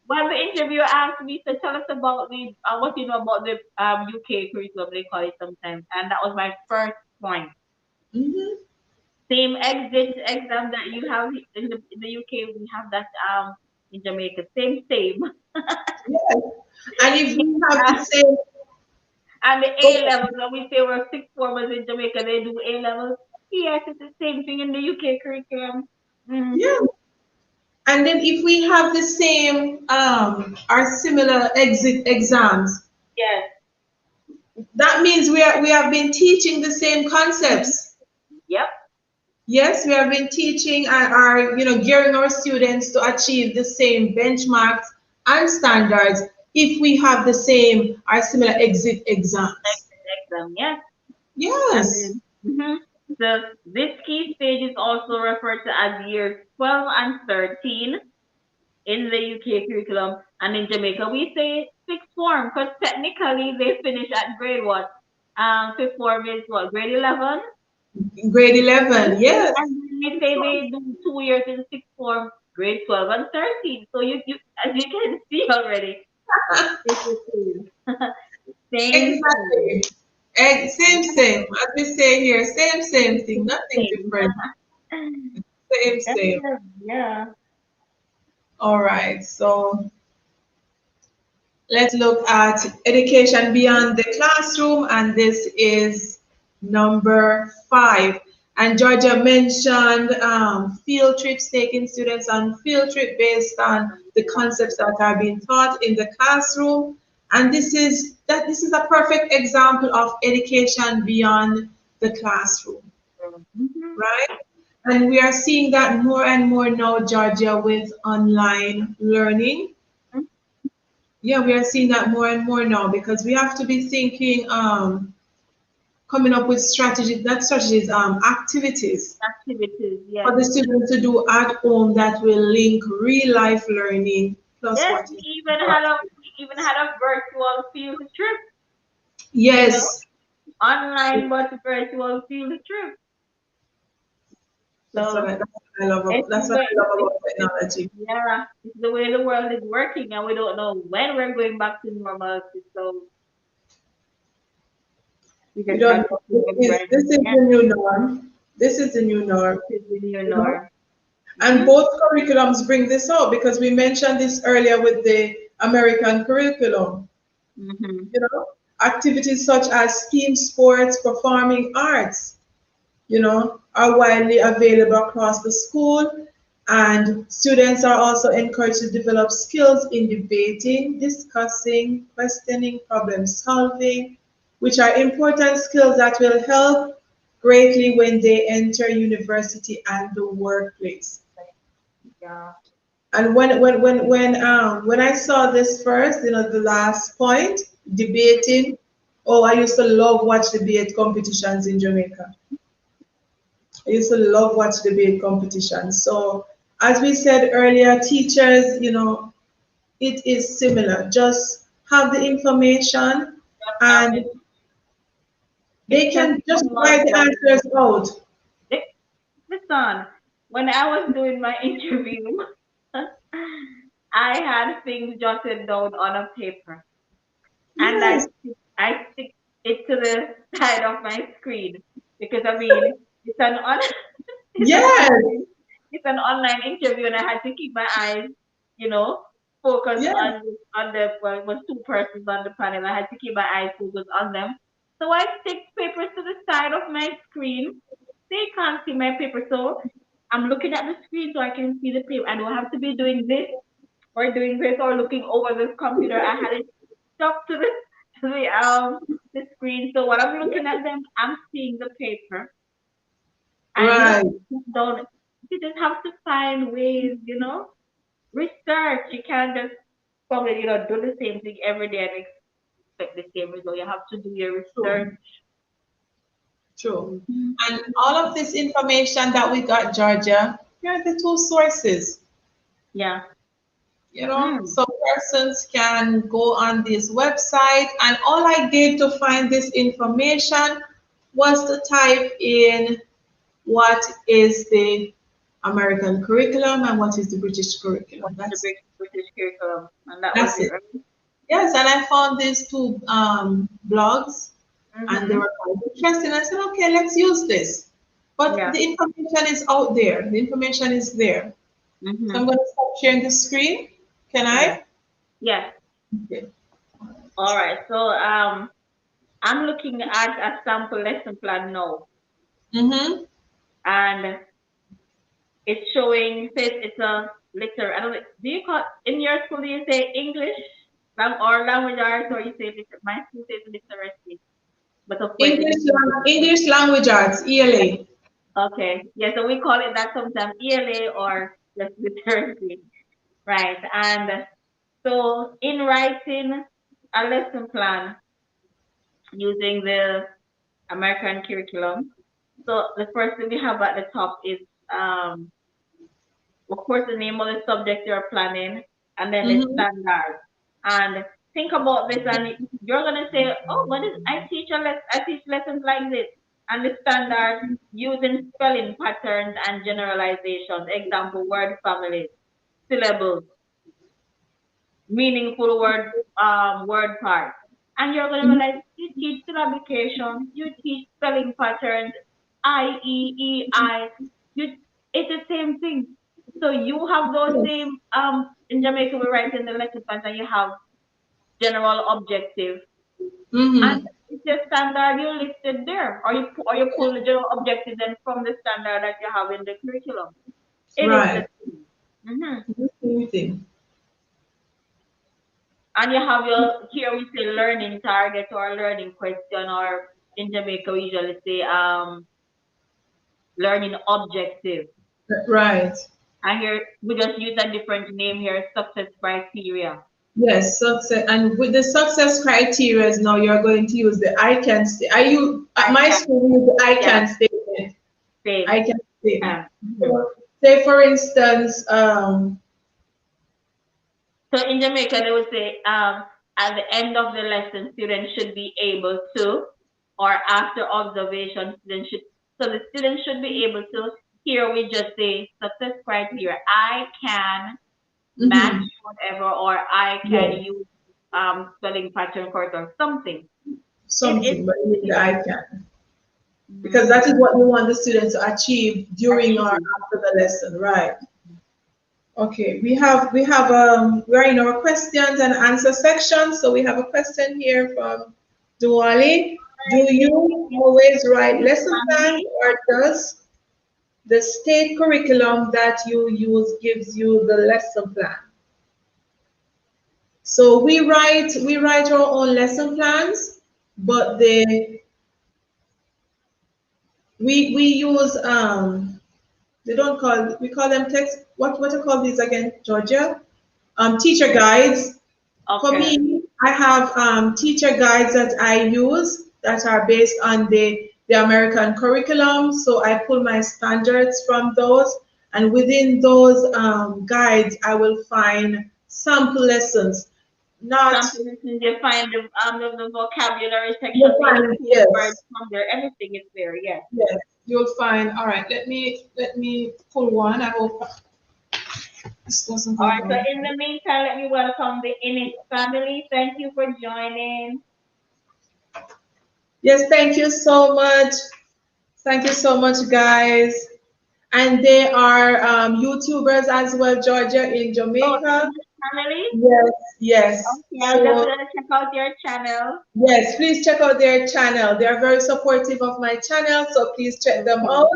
when the interviewer asked me to tell us about the what you know about the UK curriculum, they call it sometimes, and that was my first point. Mhm. Same exit exam that you have in the UK, we have that in Jamaica. Same. Yes. And if Yeah. we have the same, And the oh, A levels, when we say we're sixth formers in Jamaica, they do A levels. Yes, it's the same thing in the UK curriculum. Mm. yeah. And then if we have the same or similar exit exams, Yes. that means we have been teaching the same Mhm. concepts. Yep. Yes, we have been teaching and are, gearing our students to achieve the same benchmarks and standards if we have the same or similar exit exams. Exit exam. Yes. And Yes. then, this key stage is also referred to as years 12 and 13 in the UK curriculum, and in Jamaica we say sixth form because technically they finish at grade what? Fifth form is what? Grade 11. Grade 11. Mhm. Yes. And then they say they do 2 years in sixth form, grade 12 and 13. So you as you can see already, it's the same. Same thing. Exactly. Same. As we say here, same thing. Nothing Same. different. Same. Yeah. Yeah. All right. So let's look at education beyond the classroom, and this is number 5. And Georgia mentioned field trips, taking students on field trip based on the concepts that are being taught in the classroom. And this is a perfect example of education beyond the classroom, Mhm. right? And we are seeing that more and more now, Georgia, with online learning. Yeah, we are seeing that more and more now because we have to be thinking, coming up with strategies, not strategies, activities Activities, for yes. the students to do at home that will link real life learning plus Yes, what is we even had a virtual field trip, you know, yes, online but virtual field trip. So that's what I love. it's the That's what way, I love it's, about it's, technology. yeah, it's the way the world is working, and we don't know when we're going back to normality. So we We just don't have to know. keep on This grinding. is Yeah, the new norm. This is the new norm. this is the new You know? norm. And Mm-hmm. both curriculums bring this out because we mentioned this earlier with the American curriculum. Mm-hmm. Activities such as team sports, performing arts, are widely available across the school. And students are also encouraged to develop skills in debating, discussing, questioning, problem solving, which are important skills that will help greatly when they enter university and the workplace. Yeah. And when I saw this first, the last point, debating. Oh, I used to love watch debate competitions in Jamaica. I used to love watch debate competitions. So as we said earlier, teachers, it is similar. Just have the information Just have and it. they It's a can just similar write the process. answers out. Listen, when I was doing my interview, I had things jotted down on a paper, and Yes, I stick it to the side of my screen because I mean it's an on it's an yes, online it's an online interview, and I had to keep my eyes, you know, focused yes, on the well, it was two persons on the panel. I had to keep my eyes focused on them, so I stick papers to the side of my screen. They can't see my paper, so I'm looking at the screen so I can see the paper. I don't have to be doing this or doing this or looking over the computer. I had it stuck to the to the screen. So when I'm looking at them, I'm seeing the paper. And right. just don't you just have to find ways, research. You can't just probably, do the same thing every day and expect the same result. You have to do your research. True, true. Hmm. And all of this information that we got, Georgia, here are the two sources. Yeah. So Mm. persons can go on this website, and all I did to find this information was to type in what is the American curriculum and what is the British curriculum. What's the British curriculum? And that was That's it, it. right? Yes, and I found these two blogs and they Mm-hmm. were quite interesting. I said, okay, let's use this. But Yeah. the information is out there. The information is there. So Mm-hmm. I'm going to stop sharing the screen. Can Yeah. I? Yes. Okay. All right. So I'm looking at a sample lesson plan now, Mm-hmm. and it's showing. Says it's a liter. I don't know. Do you call in your school? Do you say English or language arts, or you say my school says literacy? But of course, it depends. English language arts, ELA. Okay. Yeah. So we call it that sometimes ELA or just literacy, right? And so in writing a lesson plan using the American curriculum. So the first thing we have at the top is, of course, the name of the subject you're planning, and then the Mm-hmm. standard. And think about this, and you're gonna say, "Oh, what is? I teach lessons like this." And the standard using spelling patterns and generalizations. Example: word families, syllables, meaningful word parts. And you're gonna realize you teach syllabication, you teach spelling patterns, I, E, E, I. You, it's the same thing. So you have those same in Jamaica we write in the lesson plans and you have general objective and Mm-hmm. it's a standard you listed there or you pull the general objective then from the standard that you have in the curriculum. It is the Right. same. Hmm. The same thing. And you have your here we say learning target or learning question or in Jamaica we usually say learning objective. Right. And here we just use a different name here, success criteria. Yes, success. And with the success criteria, now you're going to use the I can stay. Are you at I my can, school? We use the I yeah, can statement. same. I can statement. Can. Mhm. So, say for instance, So in Jamaica they would say at the end of the lesson students should be able to or after observation students should so the students should be able to here we just say success criteria. I can match mhm, whatever or I can yes, use spelling pattern correct or something. It is something, but you use the I can because that mm, is what you want the students to achieve during or achieve. after the lesson, right? Okay, we're in our questions and answer section. So we have a question here from Duali. Do Hi, you always write Miss lesson plans Family. or does the state curriculum that you use gives you the lesson plan? So we write our own lesson plans, but we use they don't call we call them text what do you call these again, Georgia? Teacher guides. For Okay. me, I have teacher guides that I use that are based on the American curriculum. So I pull my standards from those, and within those guides, I will find sample lessons. Not Some positions you find the vocabulary section, you'll so you can find pull words yes, from there. Everything is there, yes. yes, you'll find. All right, let me pull one. I hope this doesn't All go right, so down. in the meantime, let me welcome the Innis family. Thank you for joining. Yes, thank you so much. Thank you so much, guys. And they are YouTubers as well, Georgia in Oh, the Jamaica. Innis family? Yes, yes. Okay, I'm just So, gonna check out your channel. yes, please check out their channel. They are very supportive of my channel, so please check them Okay. out.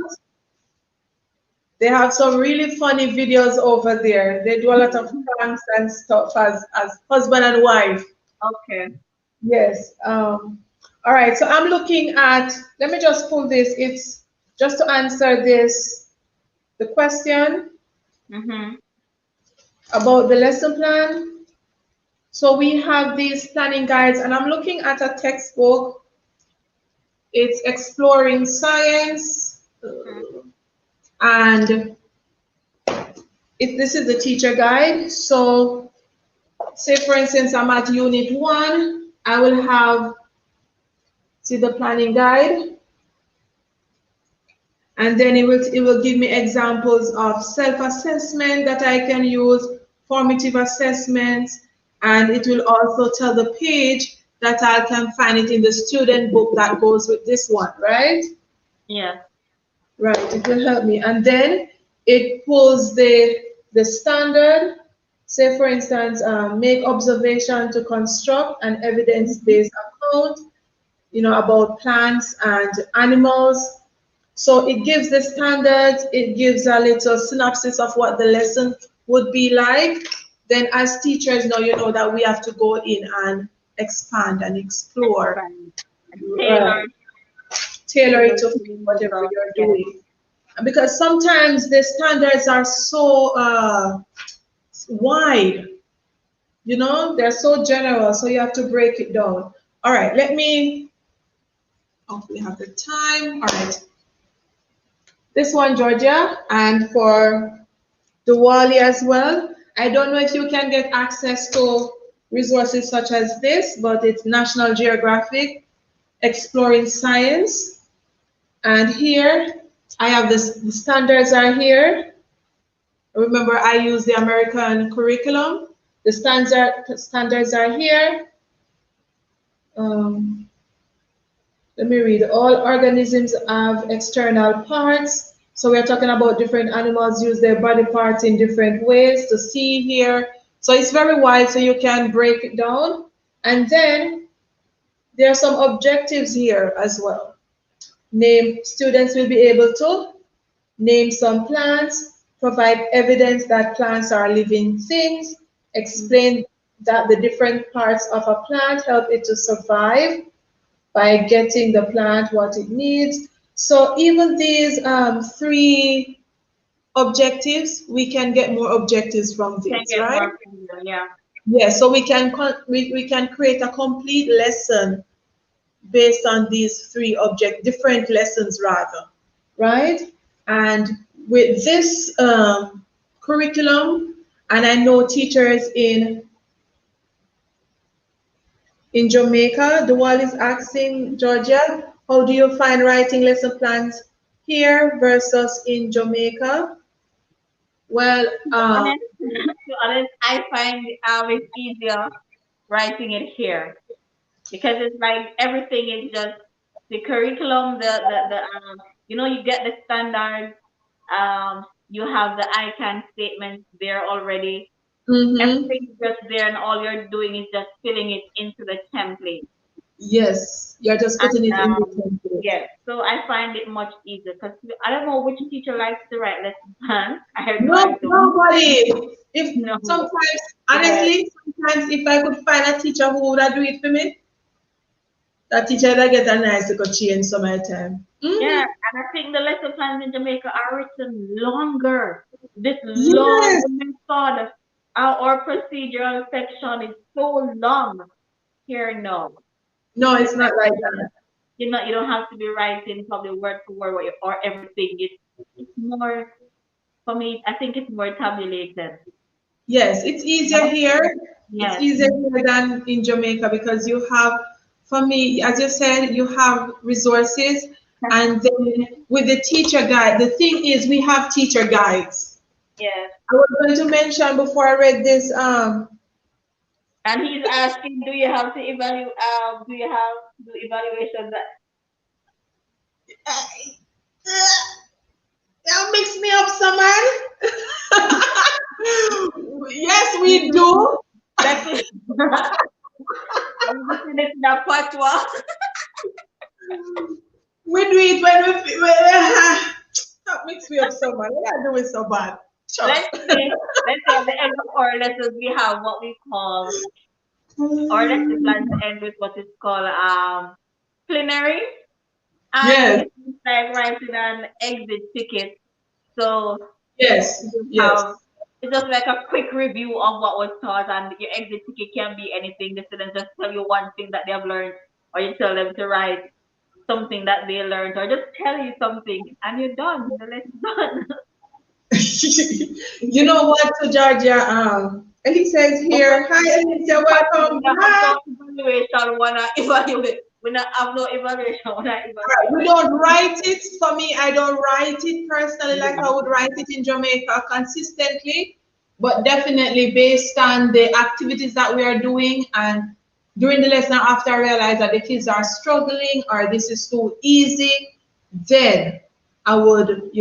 They have some really funny videos over there. They do a lot of pranks and stuff as husband and wife. Okay. Yes. All right. So I'm looking at, let me just pull this. It's just to answer the question Mm-hmm. about the lesson plan. So we have these planning guides, and I'm looking at a textbook. It's Exploring Science, and this is the teacher guide. So, say for instance, I'm at Unit 1, I will have, see the planning guide. And then it will give me examples of self-assessment that I can use, formative assessments, and it will also tell the page that I can find it in the student book that goes with this one, right? Yeah. Right, it will help me. And then it pulls the standard, say for instance, make observation to construct an evidence-based account, about plants and animals. So it gives the standards, it gives a little synopsis of what the lesson would be like. Then as teachers now, you know that we have to go in and expand and explore, Expand and tailor right? Tailor it tailor to to fit the whatever user. you're Yes. doing. Because sometimes the standards are so wide, they're so general, so you have to break it down. All right, let me hopefully have the time. All right, this one, Georgia, and for the Wally as well. I don't know if you can get access to resources such as this, but it's National Geographic Exploring Science. And here I have this, the standards are here. Remember, I use the American curriculum. The standards are here. Um, Let me read. All organisms have external parts. So we're talking about different animals use their body parts in different ways to see here. So it's very wide, so you can break it down. And then there are some objectives here as well. Students will be able to name some plants, provide evidence that plants are living things, Mhm. explain that the different parts of a plant help it to survive by getting the plant what it needs. So even these three objectives, we can get more objectives from Can these, get right? more from you. Yeah. Yeah, so we can create a complete lesson based on these three different lessons rather, right? And with this curriculum, and I know teachers in Jamaica, the wall is asking Georgia, how do you find writing lesson plans here versus in Jamaica? Well, To be honest, to be honest, I find it's easier writing it here because it's like everything is just the curriculum, you get the standards, you have the ICANN statements there already. mm-hmm, Everything is just there, and all you're doing is just filling it into the template. yes, you're just And putting it in the template. yes, so I find it much easier because I don't know which teacher likes to write lesson plans. I know No, I don't. nobody. If No. sometimes, Yes. honestly, sometimes if I could find a teacher who would do it for me, that teacher that get a nice little change some of the time. Yeah, Mm-hmm. and I think the lesson plans in Jamaica are written longer. This long Yes. method or procedural section is so long. Here, no. No, It's it's not like like that. you don't have to be writing probably word for word or everything. It's more for me. I think it's more tabulated. Yes, it's easier No? here. It's Yes. easier here than in Jamaica because you have, for me, as you said, you have resources. And then with the teacher guide, the thing is we have teacher guides. Yes. I was going to mention before I read this, And he's asking, do you have to evaluate? Do you have to do evaluation that that mix me up some man. Yes, we do. that is I'm listening to that patois. We do it when that makes me up so much. What are doing so bad? Shucks. Let's say at the end of our lessons we have what we call our lesson plans end with what is called plenary, and Yes, it's like writing an exit ticket. So yes, you yes. have it's just like a quick review of what was taught, and your exit ticket can be anything. The students just tell you one thing that they have learned, or you tell them to write something that they learned, or just tell you something, and you're done. The lesson's done. You know what, to Georgia? Ellie says But here, hi when Alicia, welcome you have back. no evaluation, wanna evaluate. We not have no evaluation. We not Right, we evaluate. don't write it. For me, I don't write it personally like Yeah. I would write it in Jamaica consistently, but definitely based on the activities that we are doing and during the lesson after I realize that the kids are struggling or this is too easy, then I would,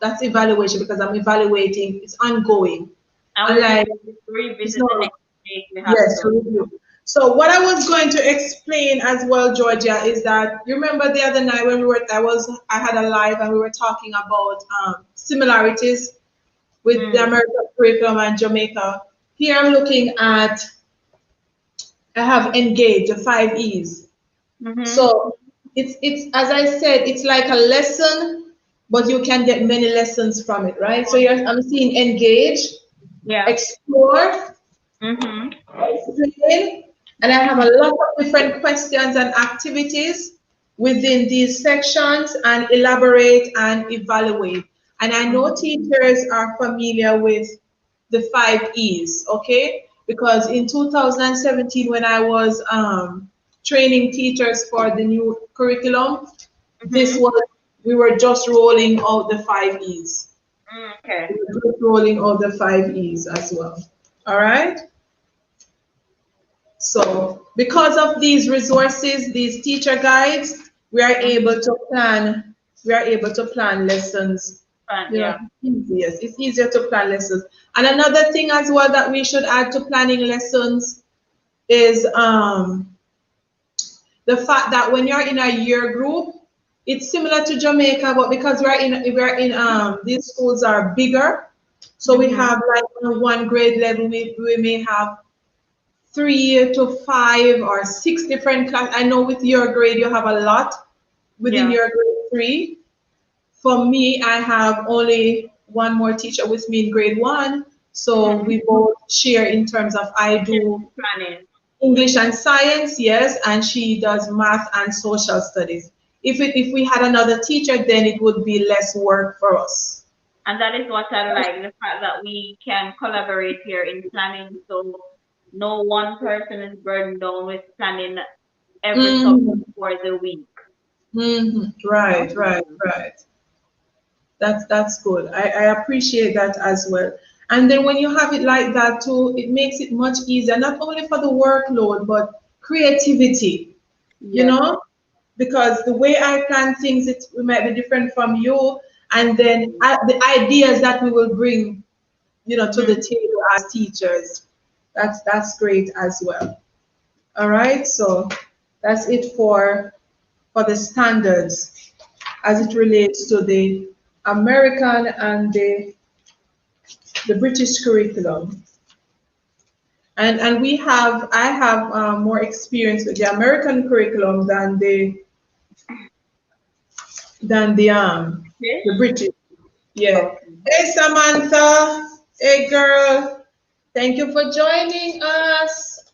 that's evaluation because I'm evaluating, it's ongoing. And we Unlike it's revisit the not. next week. We have Yes, to. we do. So what I was going to explain as well, Georgia, is that you remember the other night when I had a live and we were talking about similarities with the Mm. American curriculum and Jamaica. Here I'm looking at I have engaged the 5 E's. Mhm. So it's as I said, it's like a lesson, but you can get many lessons from it, right? So I'm seeing engage, Yeah. explore, Mhm. explain, and I have a lot of different questions and activities within these sections and elaborate and evaluate. And I know Mhm. teachers are familiar with the 5 E's, okay? Because in 2017, when I was training teachers for the new curriculum, this Mhm. was we were just rolling out the 5 E's. Mm, okay. We were just rolling out the 5 E's as well. All right. So because of these resources, these teacher guides, Mhm. we are able to plan lessons. Fun. You know, Yeah. it's easier. It's easier to plan lessons. And another thing as well that we should add to planning lessons is the fact that when you're in a year group, it's similar to Jamaica, but because we're in these schools are bigger, so we Mhm. have like on one grade level, we may have 3 to 5 or 6 different class. I know with your grade you have a lot within Yeah. your grade 3. For me, I have only one more teacher with me in grade 1. So Mhm. we both share in terms of I do Planning. English and science, yes, and she does math and social studies. If we had another teacher, then it would be less work for us. And that is what I like, the fact that we can collaborate here in planning, so no one person is burdened down with planning every subject Hmm. for the week. You know? Right, right, right. That's good. I appreciate that as well. And then when you have it like that too, it makes it much easier, not only for the workload, but creativity, you Yes. know? Because the way I plan things, it might be different from you. And then the ideas that we will bring, to the Mm-hmm. table as teachers, that's great as well. All right, so that's it for the standards as it relates to the American and the British curriculum. And I have more experience with the American curriculum than the Fish? British. Yeah. Okay. Hey Samantha, hey girl, thank you for joining us.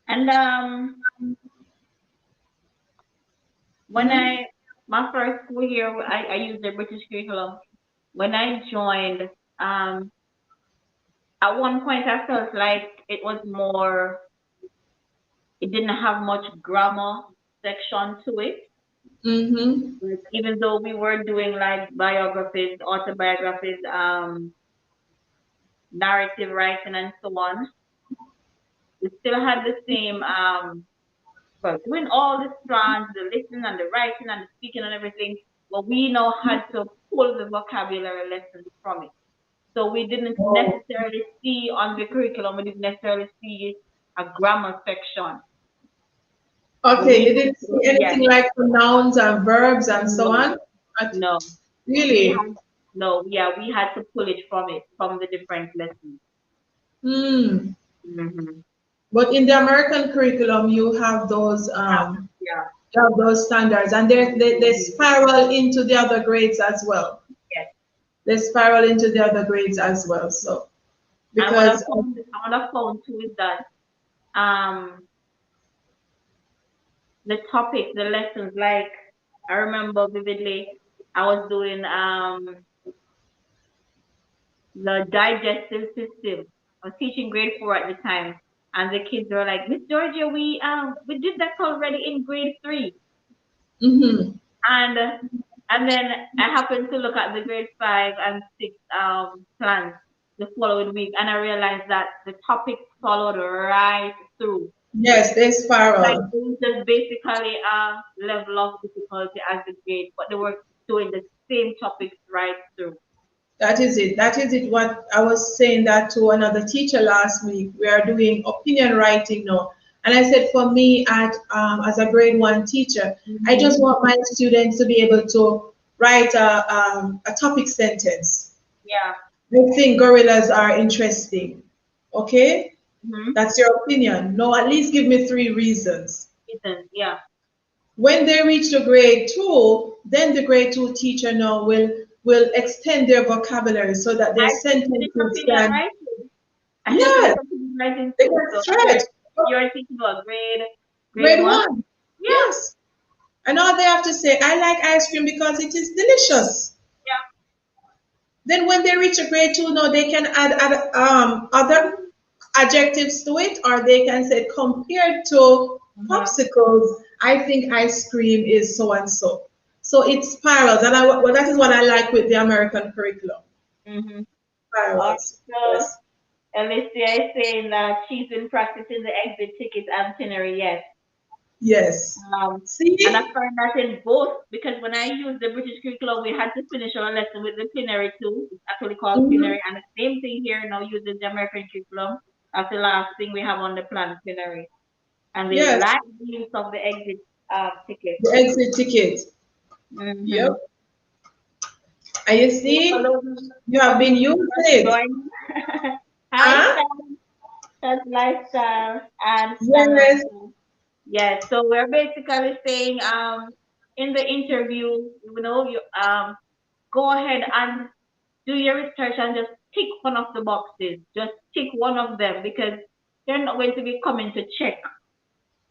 And when Mhm. I my first school here, I used the British curriculum. When I joined, um, at one point I felt like it was more. It didn't have much grammar section to it. Mhm. Like, even though we were doing like biographies, autobiographies, narrative writing, and so on, we still had the same but doing all the strands, the listening and the writing and the speaking and everything, but we now had to pull the vocabulary lessons from it. So we didn't Oh. necessarily see on the curriculum, we didn't necessarily see a grammar section. But Okay, we you didn't see yes, anything like nouns and verbs and so no, on? At- no. We Really? had no, yeah, we had to pull it from the different lessons. Hmm. Mm-hmm. But in the American curriculum, Yeah. you have those standards, and they Mm-hmm. spiral into the other grades as well. Yes. They spiral into the other grades as well. So And what I because found, too is that um the topic, the lessons, like I remember vividly, I was doing the digestive system. I was teaching grade 4 at the time, and the kids were like, Miss Georgia, we did that already in grade 3. Mm-hmm. And then I happened to look at the grade 5 and 6 plans the following week, and I realized that the topics followed right through. Yes, they Like spiral. it was just basically a level of difficulty as the grade, but they were doing the same topics right through. That is it. That is it. What I was saying that to another teacher last week. We are doing opinion writing now, and I said for me, at as a grade 1 teacher, I Mm-hmm. just want my students to be able to write a topic sentence. Yeah. I think gorillas are interesting. Okay, Mm-hmm. that's your opinion. No, at least give me 3 reasons. Listen, yeah. When they reach the grade 2, then the grade 2 teacher now will extend their vocabulary so that their I finished sentences opinion can, writing. I just yes, finished opinion writing they too. can So stretch. you're teaching about grade Grade one? one, Yeah. yes. And all they have to say, I like ice cream because it is delicious. Yeah. Then when they reach a grade 2, now they can add other adjectives to it, or they can say compared to Mm-hmm. popsicles, I think ice cream is so and so. So it spirals, and well, that is what I like with the American curriculum. Mm-hmm. Spirals. So Yes. Alicia is saying that she's been practicing the exit ticket itinerary, yes. Yes. Um, and I See? find that in both because when I used the British curriculum, we had to finish our lesson with the plenary too. It's actually called Mhm. plenary, and the same thing here now using the American curriculum. That's the last thing we have on the plan, plenary, and they Yes. like the use of the exit ticket. The exit ticket. Yep. Mm-hmm. And you So see, hello, you have been community using just it. joined. Hi, Huh? Stan, Stan Lifestyle, and Stan Yes. Lifestyle. Yes, so we're basically saying in the interview, you go ahead and do your research and just tick one of the boxes. Just tick one of them because they're not going to be coming to check.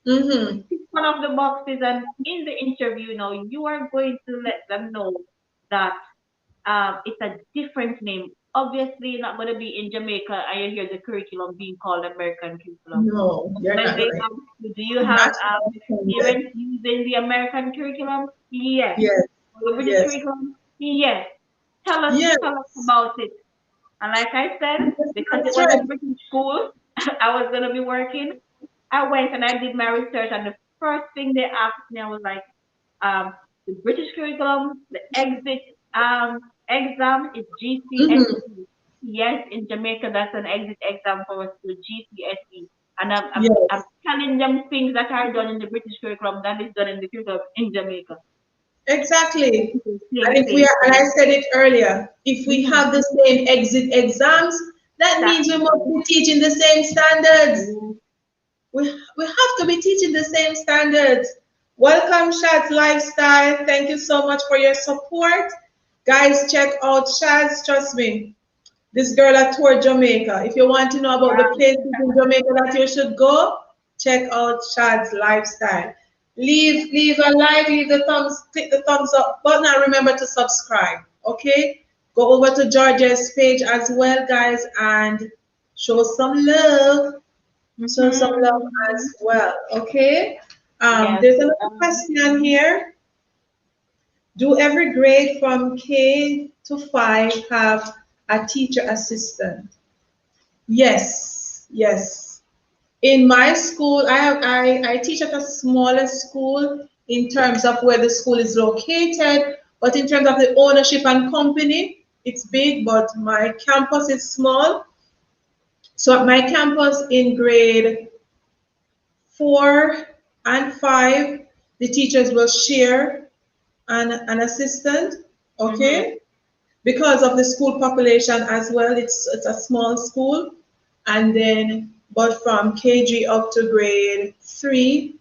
Mm-hmm. Tick one of the boxes and in the interview, you are going to let them know that it's a different name. Obviously, you're not going to be in Jamaica and you hear the curriculum being called American curriculum. No, you're When not they right. ask you, do you have That's what I'm saying then. experience using the American curriculum? Yes. Yes. The British Yes. curriculum? Yes. Tell us Yes. about it. And like I said, because it That's was a right. British school, I was gonna be working. I went and I did my research, and the first thing they asked me, I was like, um, the British curriculum, the exit exam is Mm-hmm. GCSE. Yes, in Jamaica, that's an exit exam for us to GCSE. And I'm Yes. telling them things that are done in the British curriculum that is done in the curriculum in Jamaica. Exactly. It's the And same if we thing. are, and I said it earlier, if we Mm-hmm. have the same exit exams, that means we must Exactly. be teaching the same standards. Mhm. We have to be teaching the same standards. Welcome, Shad's Lifestyle. Thank you so much for your support. Guys, check out Shad's. Trust me, this girl that toured Jamaica. If you want to know about the Yeah. places in Jamaica that you should go, check out Shad's Lifestyle. Leave a like, leave the thumbs, click the thumbs up button, and remember to subscribe. Okay? Go over to George's page as well, guys, and show some love. Show some love Mm-hmm. as well. Okay? Yes. There's another Um, question here. Do every grade from K to 5 have a teacher assistant? Yes, yes. In my school, I teach at a smaller school in terms of where the school is located, but in terms of the ownership and company, it's big, but my campus is small. So at my campus in grade 4 and 5, the teachers will share an assistant, mm-hmm. okay? Because of the school population as well, it's a small school. And then, but from KG up to grade 3,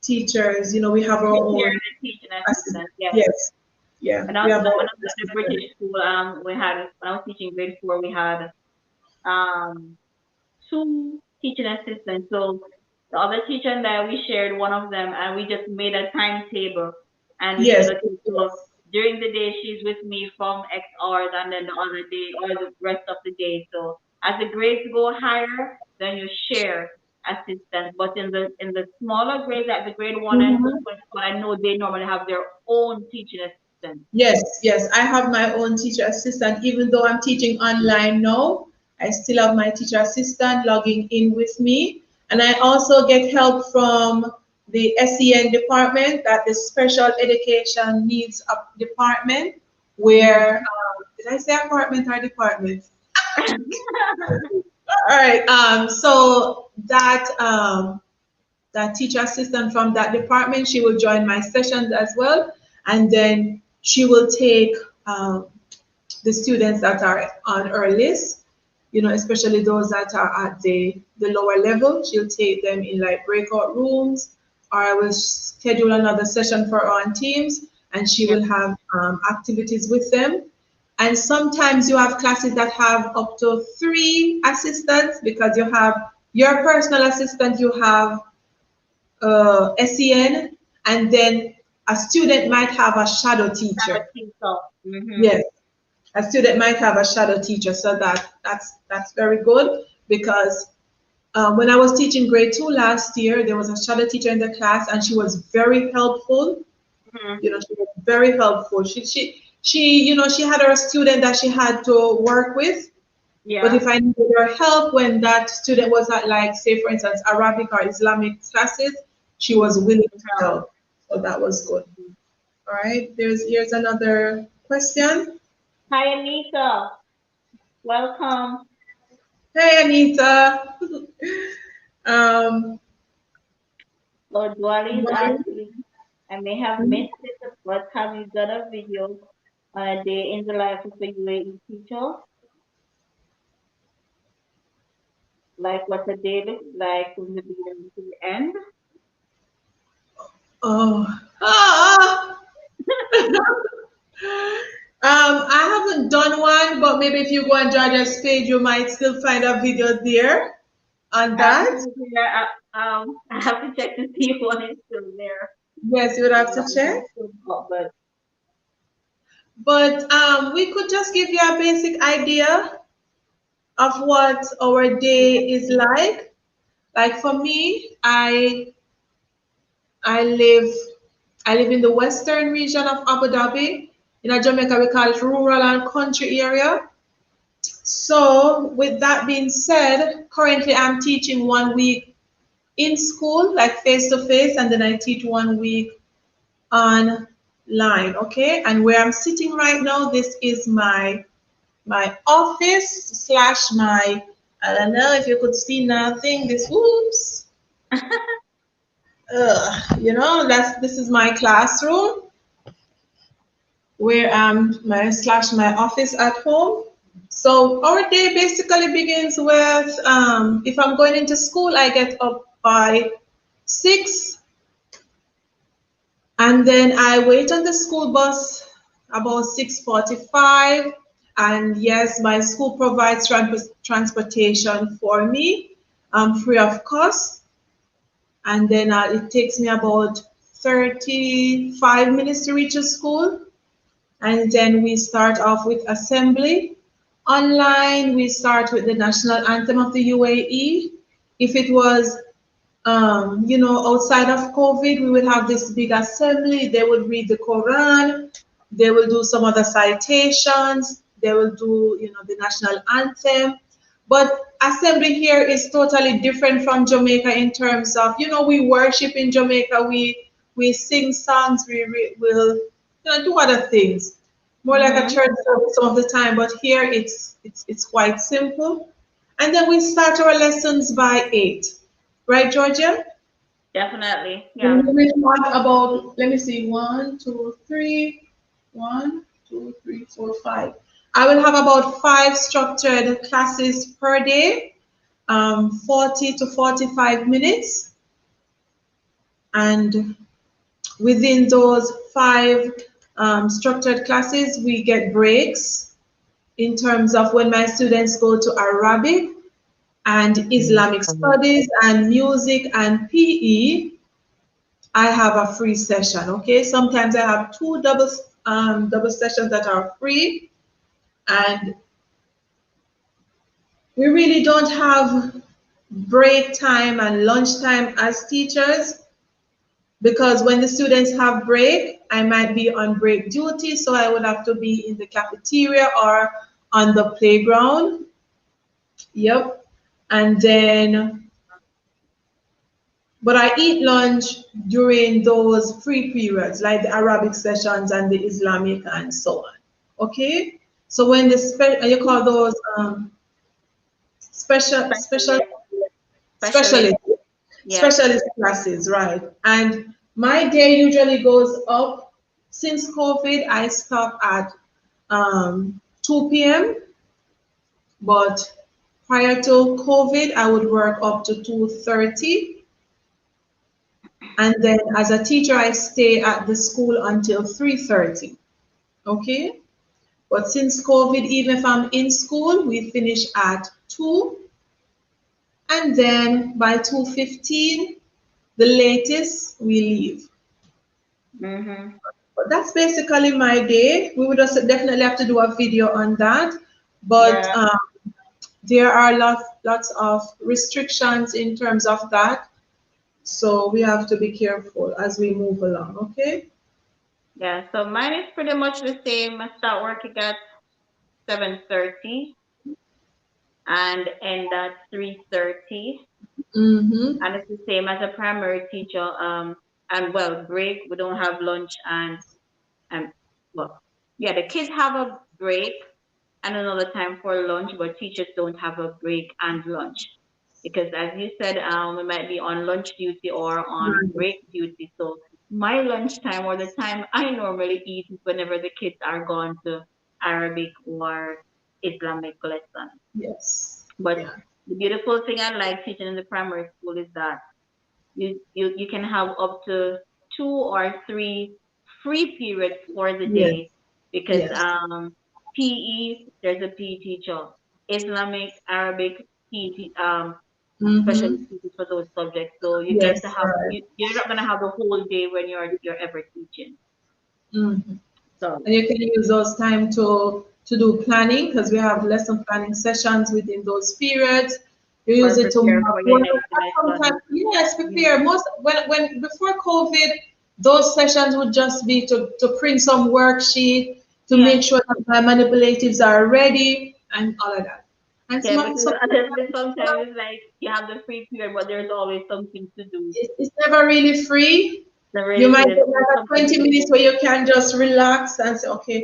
teachers, we have our Here, own the teaching assistant. assistant. Yes. Yes, yeah, And we also have our when own I was at the British assistant. school, we had when I was teaching grade 4, we had um two teaching assistants. So the other teacher and I, we shared one of them, and we just made a timetable, and we said, Yes, okay, so yes. during the day she's with me from X hours, and then the other day or the rest of the day. So as the grades go higher, then you share. assistant, but in the smaller grades, like the grade one and two, Mhm. I know they normally have their own teaching assistant. Yes, yes, I have my own teacher assistant. Even though I'm teaching online now, I still have my teacher assistant logging in with me. And I also get help from the SEN department, that the special education needs up department, where, did I say apartment or department? All right, so that teacher assistant from that department, she will join my sessions as well, and then she will take the students that are on her list, especially those that are at the lower level. She'll take them in like breakout rooms, or I will schedule another session for her on Teams, and she Yeah. will have activities with them. And sometimes you have classes that have up to 3 assistants, because you have your personal assistant, you have SEN, and then a student might have a shadow teacher. Mm-hmm. Yes, a student might have a shadow teacher, so that's very good, because when I was teaching grade 2 last year, there was a shadow teacher in the class, and she was very helpful. Mm-hmm. She was very helpful. She had her student that she had to work with, but Yeah. if I needed her help when that student was at, like, say for instance, Arabic or Islamic classes, she was willing to Help. help. So that was good. All right, here's another question. Hi, Anita. Welcome. Hey, Anita. um, So Dwali is one- asking, I may have missed it, but have you got a video on a day in the life of a UAE teacher? Like what a day looks like from the beginning to the end? oh, ah, I haven't done one, but maybe if you go on Georgia's page, you might still find a video there on I have to that. check it there. I have to check to see what is still there. Yes, you would have to What check. is still up, but But we could just give you a basic idea of what our day is like. Like for me, I live I live in the western region of Abu Dhabi. In Jamaica, we call it rural and country area. So with that being said, currently I'm teaching 1 week in school, like face to face, and then I teach 1 week online. Okay, and where I'm sitting right now, this is my office slash my, I don't know if you could see nothing. This, oops, this is my classroom, where my slash my office at home. So our day basically begins with, if I'm going into school, I get up by 6, and then I wait on the school bus about 6:45. And yes, my school provides transportation for me, free of cost. And then it takes me about 35 minutes to reach the school. And then we start off with assembly. Online, we start with the national anthem of the UAE. If it was outside of COVID, we would have this big assembly. They would read the Quran. They will do some other citations. They will do, the national anthem. But assembly here is totally different from Jamaica in terms of, we worship in Jamaica. We sing songs. Will, do other things. More like a mm-hmm. church service some of the time. But here it's quite simple. And then we start our lessons by 8. Right, Georgia? Definitely, And yeah. we have about, let me see, 1, 2, 3, 1, 2, 3, 4, 5. I will have about 5 structured classes per day, 40 to 45 minutes. And within those 5 structured classes, we get breaks in terms of when my students go to Arabic and Islamic studies and music and PE. I have a free session. Okay, sometimes I have 2 double sessions that are free, and we really don't have break time and lunch time as teachers, because when the students have break, I might be on break duty, so I would have to be in the cafeteria or on the playground. Yep. And then, but I eat lunch during those free periods, like the Arabic sessions and the Islamic and so on. Okay? So when the you call those special special Specialist, specialist. specialist Yeah. specialist classes, right? And my day usually goes up. Since COVID, I stop at 2 p.m. But prior to COVID, I would work up to 2:30. And then as a teacher, I stay at the school until 3:30. Okay? But since COVID, even if I'm in school, we finish at 2. And then by 2:15, the latest, we leave. Mm-hmm. But that's basically my day. We would also definitely have to do a video on that. But Yeah. there are lots of restrictions in terms of that. So we have to be careful as we move along, okay? Yeah. So mine is pretty much the same. I start working at 7:30 and end at 3:30. Mm-hmm. And it's the same as a primary teacher. And well, break, we don't have lunch and well, yeah, the kids have a break and another time for lunch, but teachers don't have a break and lunch. Because as you said, we might be on lunch duty or on Right. break duty. So my lunch time or the time I normally eat is whenever the kids are gone to Arabic or Islamic lesson. Yes. But Yeah. the beautiful thing I like teaching in the primary school is that you can have up to 2 or 3 free periods for the Yes. day because Yes. PE, there's a PE teacher, Islamic, Arabic, PE specialist Mm-hmm. teachers for those subjects. So you get to Yes. have Right. you're not gonna have the whole day when you're ever teaching. Mm-hmm. So And you can use those time to do planning, because we have lesson planning sessions within those periods. You use or it to prepare mark for your work. next And sometimes, lesson. yes, Yeah. prepare. Most when before COVID, those sessions would just be to print some worksheet, to Yeah. make sure that my manipulatives are ready and all of that. And Yeah, because some honestly, sometimes it's like you have the free period, but there's always something to do. it's never really free. The You really might there's get always like a something 20 to minutes do. where you can just relax and say, okay,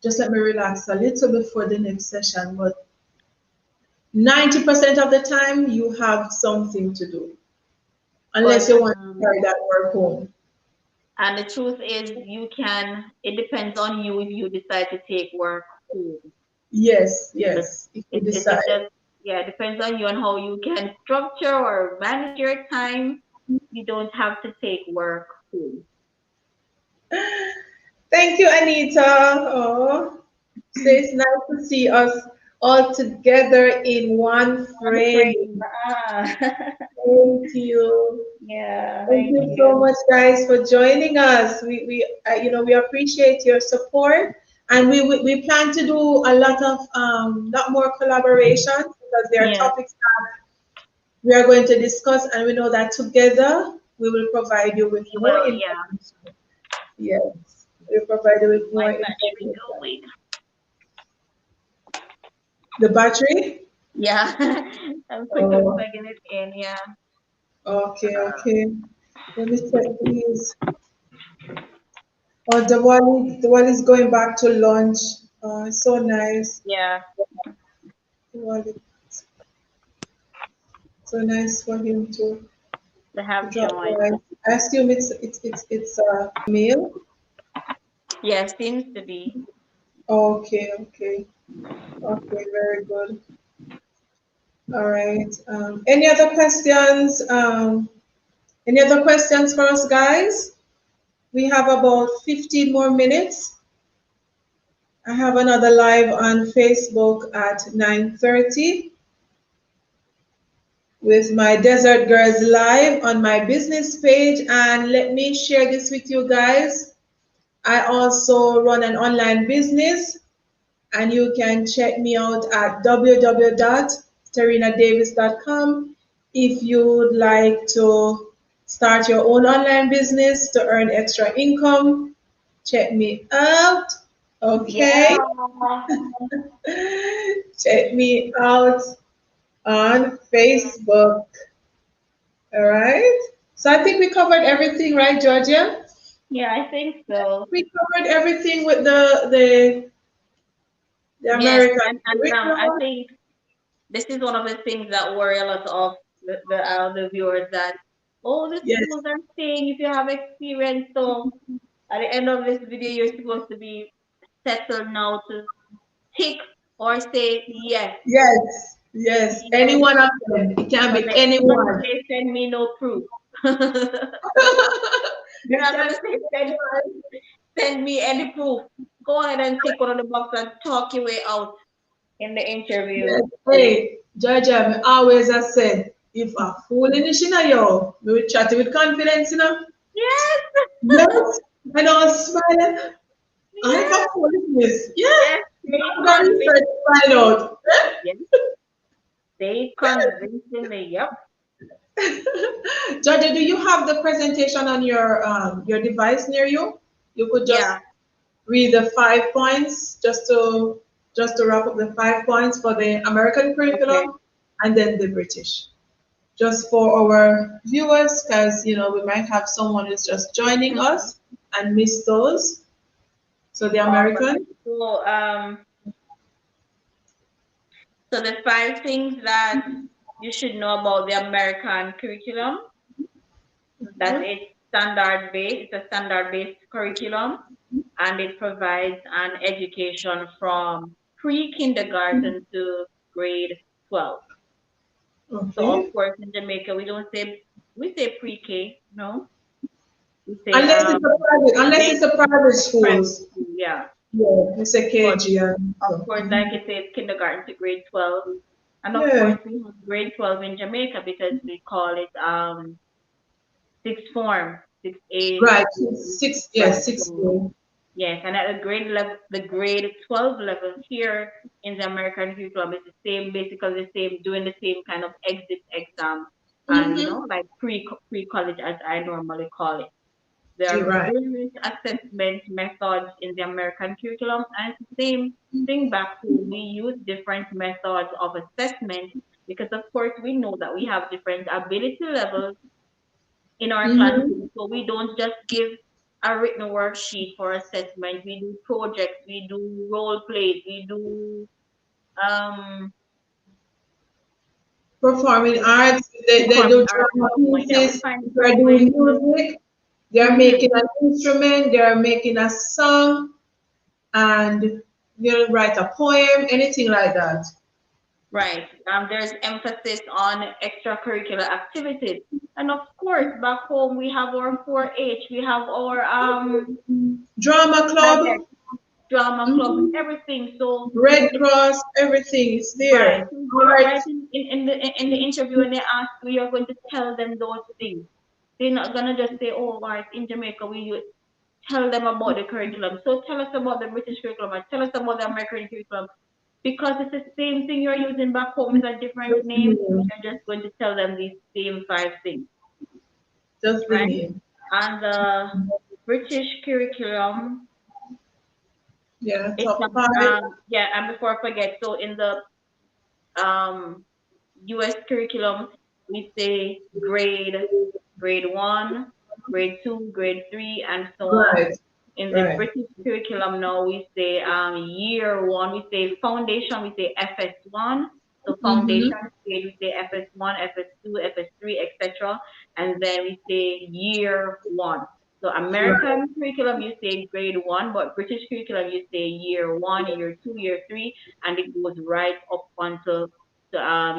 just let me relax a little before the next session. But 90% of the time, you have something to do, unless But you want to carry that work home. and the truth is, you can. It depends on you if you decide to take work home. Yes, But yes, if you it decide. just yeah, it depends on you and how you can structure or manage your time. You don't have to take work home. Thank you, Anita. Oh, so it's nice to see us all together in one On frame. frame. Ah. Thank you. Yeah, Thank thank you so you. much, guys, for joining us. We appreciate your support, and we plan to do a lot more collaborations, because there are Yeah, topics we are going to discuss, and we know that together we will provide you with we more will. Yeah, information. Yes, we'll provide you with my more battery information. going. The battery? Yeah, I'm quickly Oh, plugging it in. Yeah. okay, okay. Let me check these. Oh, the one is going back to lunch. Oh, it's so nice. Yeah, The so nice for him they to have drop joined. by. I assume it's a meal. Yeah, seems to be. Okay, okay, okay, very good. All right. Any other questions? Any other questions for us, guys? We have about 15 more minutes. I have another live on Facebook at 9:30 with my Desert Girls Live on my business page. And let me share this with you guys. I also run an online business, and you can check me out at www.tarinadavis.com. If you'd like to start your own online business to earn extra income, check me out. Okay. Yeah. Check me out on Facebook. All right. So I think we covered everything, right, Georgia? Yeah, I think so. We covered everything with the Yes, American and I curriculum. think this is one of the things that worry a lot of the viewers that, oh, the Yes, schools are saying if you have experience, so at the end of this video you're supposed to be settled now to tick or say yes, yes, yes. yes, Any one of them. It can because be they're going to anyone. say send me no proof. They're It not can going to say be anyone. send me any proof. Go ahead and tick one of the box and talk your way out in the interview. Yes. Hey, Georgia, me always I said, if a fool in the shina yo, we will chat with confidence, you know. Yes, Yes. And I was smiling. I yes, have foolishness. Yeah. yes. Stay I'm going to convinced. research to find out. Yes, stay convincingly. Yep. Georgia, do you have the presentation on your device near you? You could Yeah. just read the 5 points just to wrap up the 5 points for the American Okay. curriculum and then the British. Just for our viewers, because we might have someone who's just joining Mhm. us and miss those. So the All right. American. So the five things that you should know about the American curriculum, that Mhm. it's standard based, it's a standard based curriculum, and it provides an education from pre-kindergarten to grade 12. So of Okay. course in Jamaica we say pre-K, no? We say Unless it's a private private schools. school, yeah. Yeah, it's a But KG and of so. course, like I said, kindergarten to grade 12. And of Yeah. course, we have grade 12 in Jamaica because we call it sixth form, 6A. Right. Six, Right. yes, six. So, yes, and at the grade level, the grade 12 level here in the American curriculum is the same, basically the same, doing the same kind of exit exam and, Mm-hmm. like pre-college as I normally call it. There You're are right. various assessment methods in the American curriculum, and it's the same thing back home. We use different methods of assessment because, of course, we know that we have different ability levels in our Mm-hmm. classroom. So we don't just give a written worksheet for assessment. We do projects, we do role plays, we do um, Performing arts, they performing do arts and drama so on. Yeah, we pieces, find they're different ways doing to. music, they're Mhm. making an instrument, they're making a song, and they'll write a poem, anything like that. Right. There's emphasis on extracurricular activities. And of course, back home we have our 4-H, we have our Drama cadet, club, drama club, mhm, everything. So Red it's Cross, everything is right. there. So All right. right in the interview when they ask you, you're going to tell them those things. They're not gonna just say, oh, right, in Jamaica tell them about the curriculum. So tell us about the British curriculum and tell us about the American curriculum. Because it's the same thing you're using back home, it's a different Just the name. name. You're just going to tell them these same five things, Just the right? name. And the British curriculum, Yeah, it's top five. yeah. And before I forget, so in the um U.S. curriculum, we say grade 1, grade 2, grade 3, and so on. Right, In the right. British curriculum now, we say year 1, we say foundation, we say FS1. So Mm-hmm. foundation stage, we say FS1, FS2, FS3, etc. And then we say year 1. So Right. American curriculum, you say grade 1, but British curriculum, you say year 1, year 2, year 3, and it goes right up until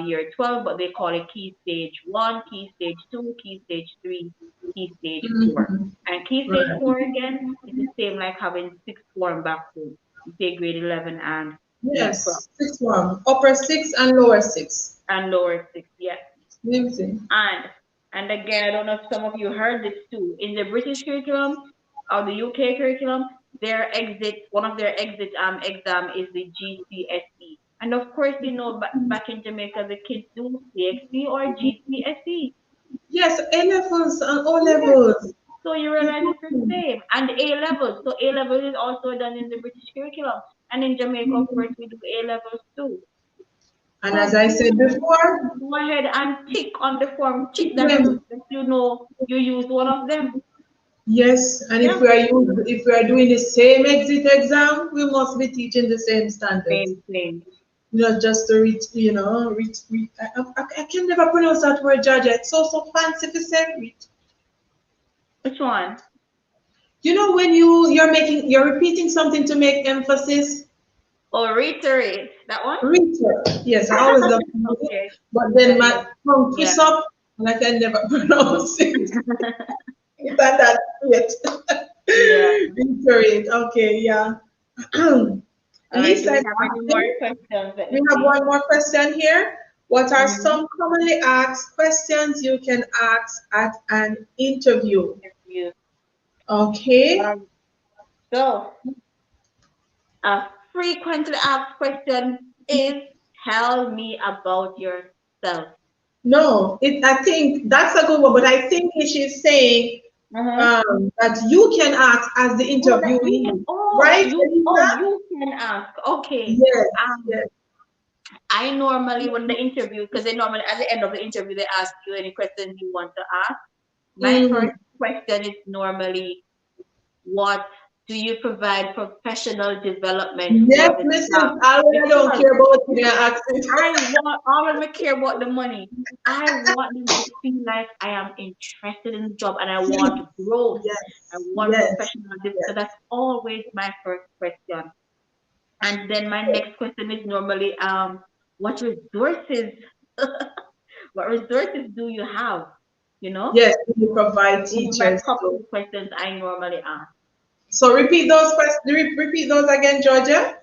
year 12, but they call it key stage 1, key stage 2, key stage 3, key stage 4. Mm-hmm. And key stage Right. 4 again is the same like having sixth form back home. You say grade 11 and grade 12 Yes, six one. Upper six and lower six. and lower 6, yes. Same thing. And and again, I don't know if some of you heard this too. In the British curriculum or the UK curriculum, one of their exit exam is the GCSE. And of course, back in Jamaica, the kids do CXC or GCSE. Yes, A levels and O Yes. levels. So you realize it's the Mhm. same. And A levels. So A levels is also done in the British curriculum. And in Jamaica, of course, we do A levels too. And as So I said before, go ahead and tick on the form, tick when that you know you use one of them. yes, and Yeah. if we are doing the same exit exam, we must be teaching the same standards. Same thing. Not just to reach, I can never pronounce that word, Georgia. It's so fancy to say reach. Which one? You know when you're repeating something to make emphasis. Or reiterate. That one? Reacher. Yes, I always love to do it, Okay. but Yeah, then yeah. my tongue Yeah. twists up and I can never pronounce it. That's it. Yeah. Reiterate. Okay, yeah. All right. Do Lisa we is have any more asking. questions? Let We me have see. one more question here. What are Mm-hmm. some commonly asked questions you can ask at an interview? You. Okay. So, a frequently asked question is tell me about yourself. No, I think that's a good one, but I think she's saying Uh-huh. that you can ask as the Oh, that you can. interviewee, right, Elisa? You can ask. Okay. Yes, Um, yes. I normally when the interview, because they normally at the end of the interview they ask you any questions you want to ask. My Hmm. first question is normally what do you provide professional development Yes, for the staff? Mrs. I don't Because care about your accent. I want all of them care about the money. I want them to feel like I am interested in the job and I want growth. I Yes, want yes, professional development. So yes, that's always my first question. And then my next question is normally what resources what resources do you have? You know? yes. You provide Those are my teachers couple too. of questions I normally ask. So repeat those questions. Repeat those again, Georgia.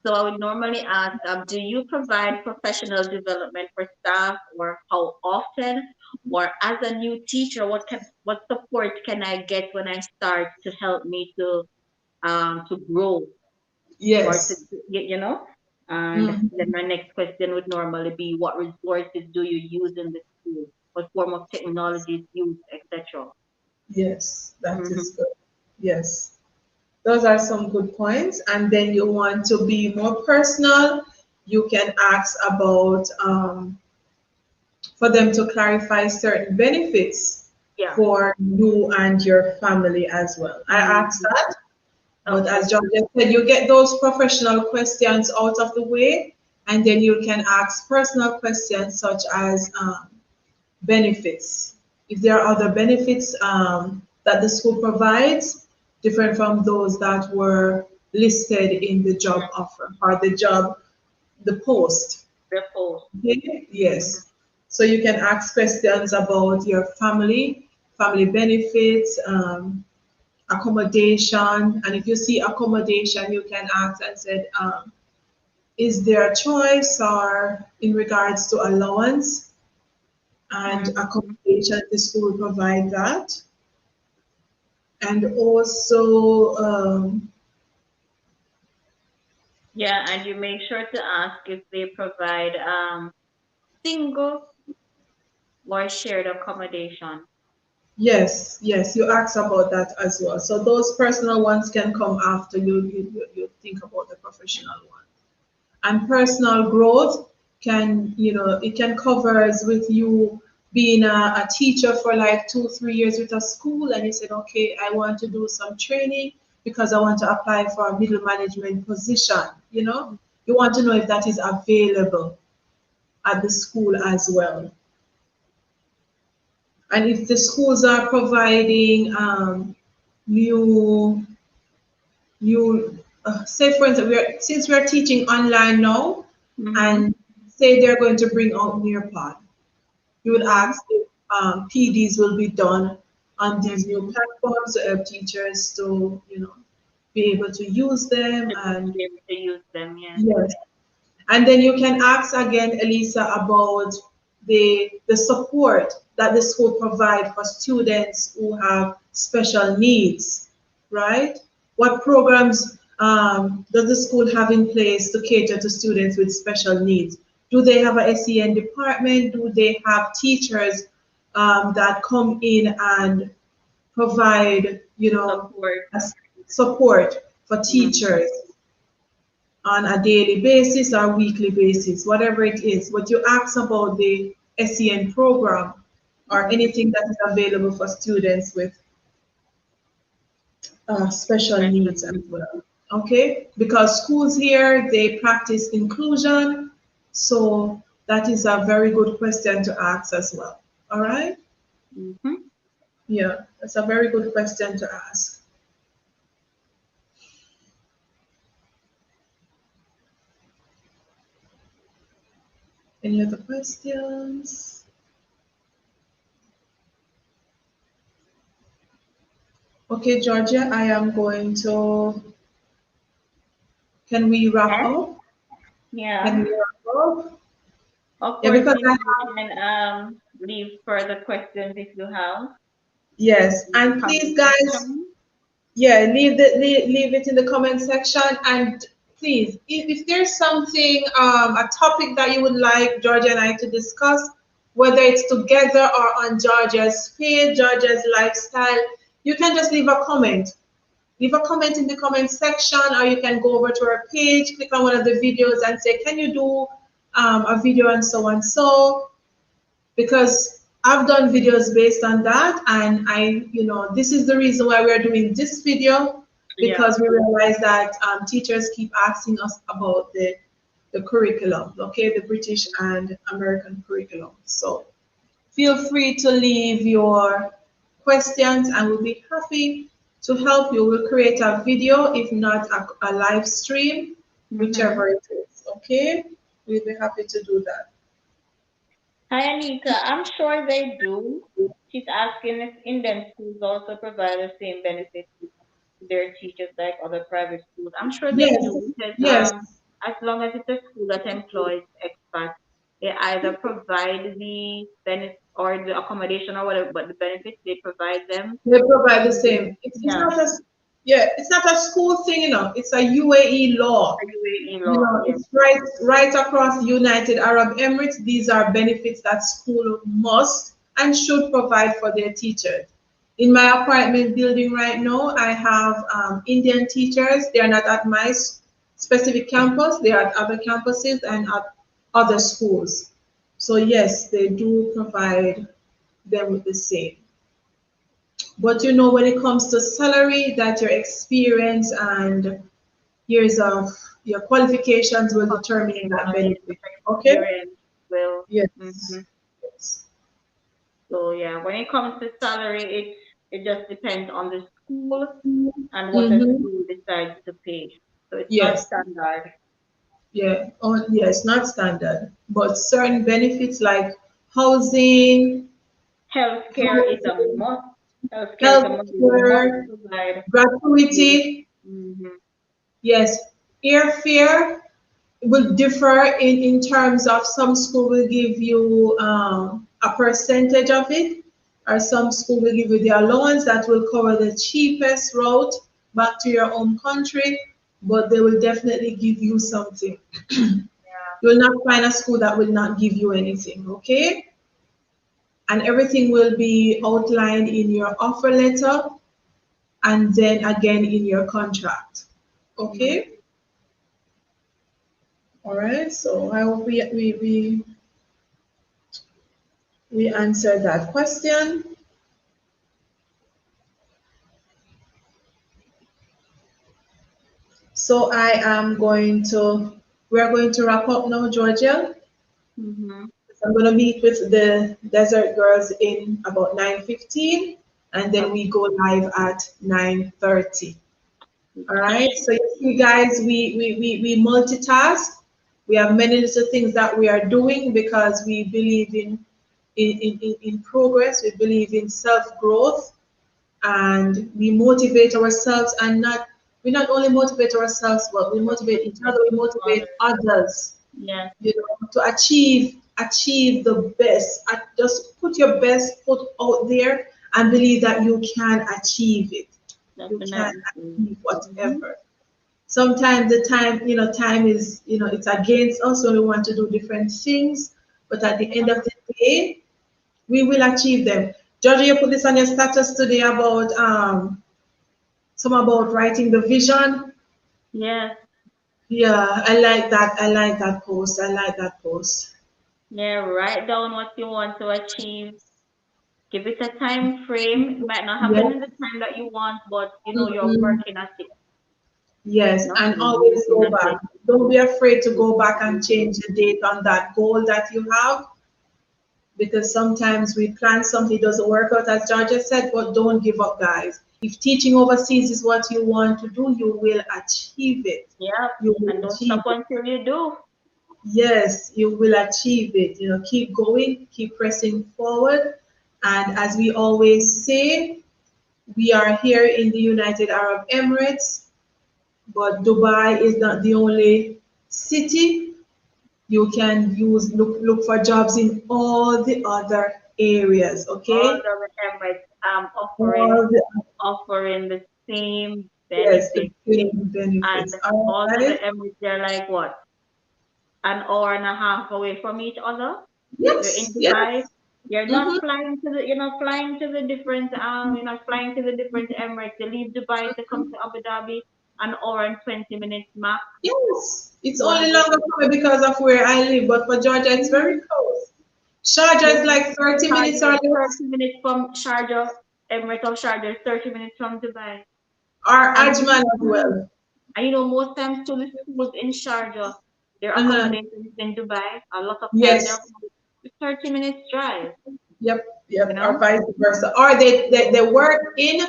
So I would normally ask, do you provide professional development for staff or how often? Or as a new teacher, what support can I get when I start to help me to grow or to Yes. you know? And then Mhm. my next question would normally be what resources do you use in the school? What form of technology is used, etc. Yes, that is Mm-hmm. good. Yes. Those are some good points. And then you want to be more personal, you can ask about for them to clarify certain benefits Yeah. for you and your family as well. I asked Mm-hmm. that, but Okay. as Georgia said, you get those professional questions out of the way, and then you can ask personal questions such as benefits. If there are other benefits that the school provides, different from those that were listed in the job offer or the post. The post. Okay? Yes. So you can ask questions about your family benefits, accommodation, and if you see accommodation, you can ask and said, is there a choice or in regards to allowance and Mm-hmm. accommodation, the school will provide that. And also, Yeah, and you make sure to ask if they provide single or shared accommodation. yes, yes, you asked about that as well. So those personal ones can come after you think about the professional one. And personal growth can, it can covers with you being a teacher for like 2 3 years with a school, and you said, okay, I want to do some training because I want to apply for a middle management position. You want to know if that is available at the school as well. And if the schools are providing new say for instance, since we're teaching online now, Mm-hmm. and say they're going to bring out Nearpod, you would Mm-hmm. ask if PDs will be done on these new Mm-hmm. platforms to help teachers to, be able to use them. To And be able to use them, yeah. yes, and then you can ask again, Elisa, about the support that the school provide for students who have special needs, right? What programs does the school have in place to cater to students with special needs? Do they have a SEN department? Do they have teachers that come in and provide, Support. support for Mm-hmm. teachers on a daily basis or weekly basis, whatever it is? But you ask about the SEN program or anything that is available for students with special needs as well. Okay, because schools here they practice inclusion, so that is a very good question to ask as well. All right, Mm-hmm. yeah, that's a very good question to ask. Any other questions? Okay, Georgia, I am going to. Can we wrap Yes. up? Can Yeah. we wrap up? Of Yeah, course, because you can leave further questions if you have yes, in the and please, comment guys, section. yeah, leave it in the comment section. And please, if there's something, a topic that you would like Georgia and I to discuss, whether it's together or on Georgia's page, Georgia's lifestyle, you can just leave a comment. Leave a comment in the comment section, or you can go over to our page, click on one of the videos and say, can you do a video on so and so? Because I've done videos based on that, and this is the reason why we're doing this video, Yeah. because we realize that teachers keep asking us about the curriculum, okay, the British and American curriculum. So feel free to leave your questions and we'll be happy to help you. We'll create a video, if not a live stream, Mm-hmm. whichever it is, okay? We'll be happy to do that. Hi, Anita. I'm sure they do. She's asking if Indian schools also provide the same benefits to their teachers like other private schools. I'm sure they Yes, do because yes. as long as it's a school that employs expats, they either provide the benefit or the accommodation or whatever, but the benefits they provide them. They provide the Mhm. same. It's Yeah, not a yeah, it's not a school thing, It's a UAE law. UAE law. Yes. It's right across the United Arab Emirates. These are benefits that school must and should provide for their teachers. In my apartment building right now, I have Indian teachers. They are not at my specific campus. They are at other campuses and at other schools. So yes, they do provide them with the same. But when it comes to salary, that your experience and years of your qualifications will determine that Qualification, benefit. Okay? experience will. Yes. Hmm. Yes. So yeah, when it comes to salary, it just depends on the school and what the Mm-hmm. school decides to pay. So it's not Yes. standard. Yeah. Oh, yes, not standard. But certain benefits like housing, Healthcare is a housing, must. Healthcare is a must. You must healthcare, provide food. gratuity, Hmm. yes, airfare will differ in terms of some school will give you a percentage of it, or some school will give you the allowance that will cover the cheapest route back to your home country, but they will definitely give you something. You will not find a school that will not give you anything, okay? And everything will be outlined in your offer letter and then again in your contract, Hmm. okay? All right, so I hope we answered that question. So we're going to wrap up now, Georgia. Hmm. I'm going to meet with the Desert Girls in about 9:15, and then we go live at 9:30. All right. So you see, guys, we multitask. We have many little things that we are doing because we believe in progress. We believe in self growth, and we motivate ourselves, and not we not only motivate ourselves, but we motivate each other. We motivate Others. others. Yes, To achieve the best. Just put your best foot out there and believe that you can achieve it. You can definitely. achieve Hmm. whatever. Sometimes the time, time is, it's against us when we want to do different things. But at the end Yeah. of the day, we will achieve them. Georgia, you put this on your status today about some about writing the vision. Yes. Yeah, I like that. I like that post. I like that post. Yeah. Write down what you want to achieve. Give it a time frame. It might not happen in Yeah. the time that you want, but you're Mm-mm. working at it. Yes, No, and you're always working go at back. it. Don't be afraid to go back and change the date on that goal that you have, because sometimes we plan something, it doesn't work out as Georgia said, but don't give up, guys. If teaching overseas is what you want to do, you will achieve it. Yeah. You And will don't achieve stop it. until you do. Yes, you will achieve it. Keep going, keep pressing forward. And as we always say, we are here in the United Arab Emirates, but Dubai is not the only city. You can look for jobs in all the other areas, All okay? the Emirates offering All the the same yes, the benefits. same And benefits. All all of the right. Emirates, they're like what? An hour and a half away from each other. You're in Yes, Dubai. yes. You're Mm-hmm. not flying to the you're not flying to the different you're not flying to the different Emirates. You leave Dubai to come to Abu Dhabi, an hour and 20 minutes max. Yes. It's You want to only go longer for me because of where I live, but for Georgia, it's very to close. Sharjah is like 30 minutes Sharjah or is less, 30 minutes from Sharjah, Emirate of Sharjah is 30 minutes from Dubai. or And Ajman as well. most times to the schools in Sharjah, their Uh-huh. accommodation is in Dubai. A lot of times they're Yes. 30 minutes drive, Yep, you yep, or know? vice versa. Or they work in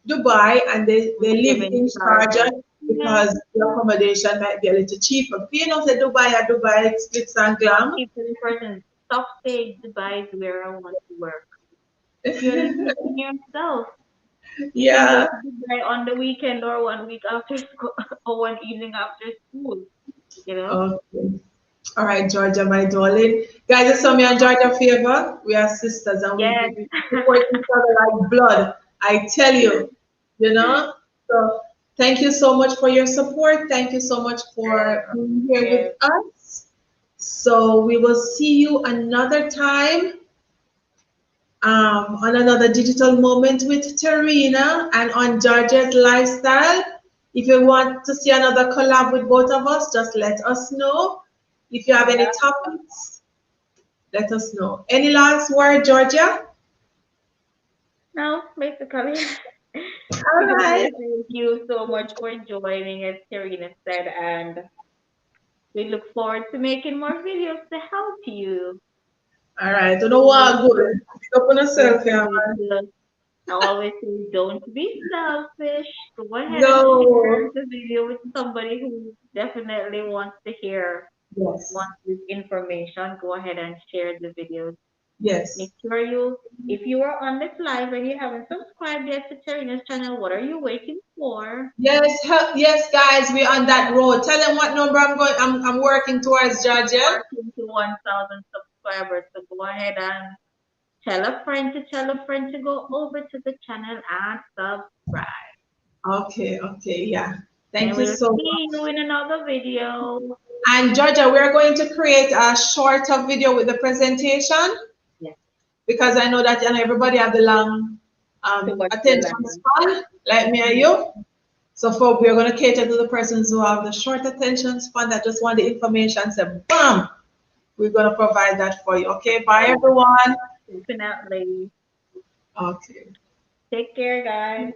Dubai and they And live live in in Sharjah. Sharjah Yeah. because the accommodation might be a little cheaper. But you know, the Dubai, it's glitz and Don't glam. keep telling person, stop saying Dubai is where I want to work. You're limiting yourself. You can go Yeah. to Dubai on the weekend or 1 week after school or one evening after school, you know? Okay. All right, Georgia, my darling. Guys, it's me and Georgia favor. We are sisters and Yes. we support each other like blood. I tell you, you know. So thank you so much for your support. Thank you so much for being here with Yes. us. So we will see you another time on another digital moment with Tarina and on Georgia's Lifestyle. If you want to see another collab with both of us, just let us know. If you have any Yeah. topics, let us know. Any last word, Georgia? No, basically. All Because right. thank you so much for joining, as Serena said, and we look forward to making more videos to help you. All right. You know Don't what? Good. Pick up on yourself, yeah, forget man. to, I always say, don't be selfish. Go ahead and share No. the video with somebody who definitely wants to hear, Yes. wants this information. Go ahead and share the video. Make Yes. sure if you are on this live and you haven't subscribed yet to Tarina's channel, what are you waiting for? Yes. Yes, guys. We're on that road. Tell them what number I'm going. I'm working towards, Georgia. Working to 1,000 subscribers. So go ahead and tell a friend to go over to the channel and subscribe. Okay. Okay. Yeah. And Thank you we'll so see you much. in another video. And Georgia, we're going to create a shorter video with the presentation Yes, because I know that everybody have the long towards the attention lesson. span, like me and you. So for we're going to cater to the persons who have the short attention span that just want the information. So bam, we're going to provide that for you. Okay, bye everyone. Definitely. Okay. Take care, guys.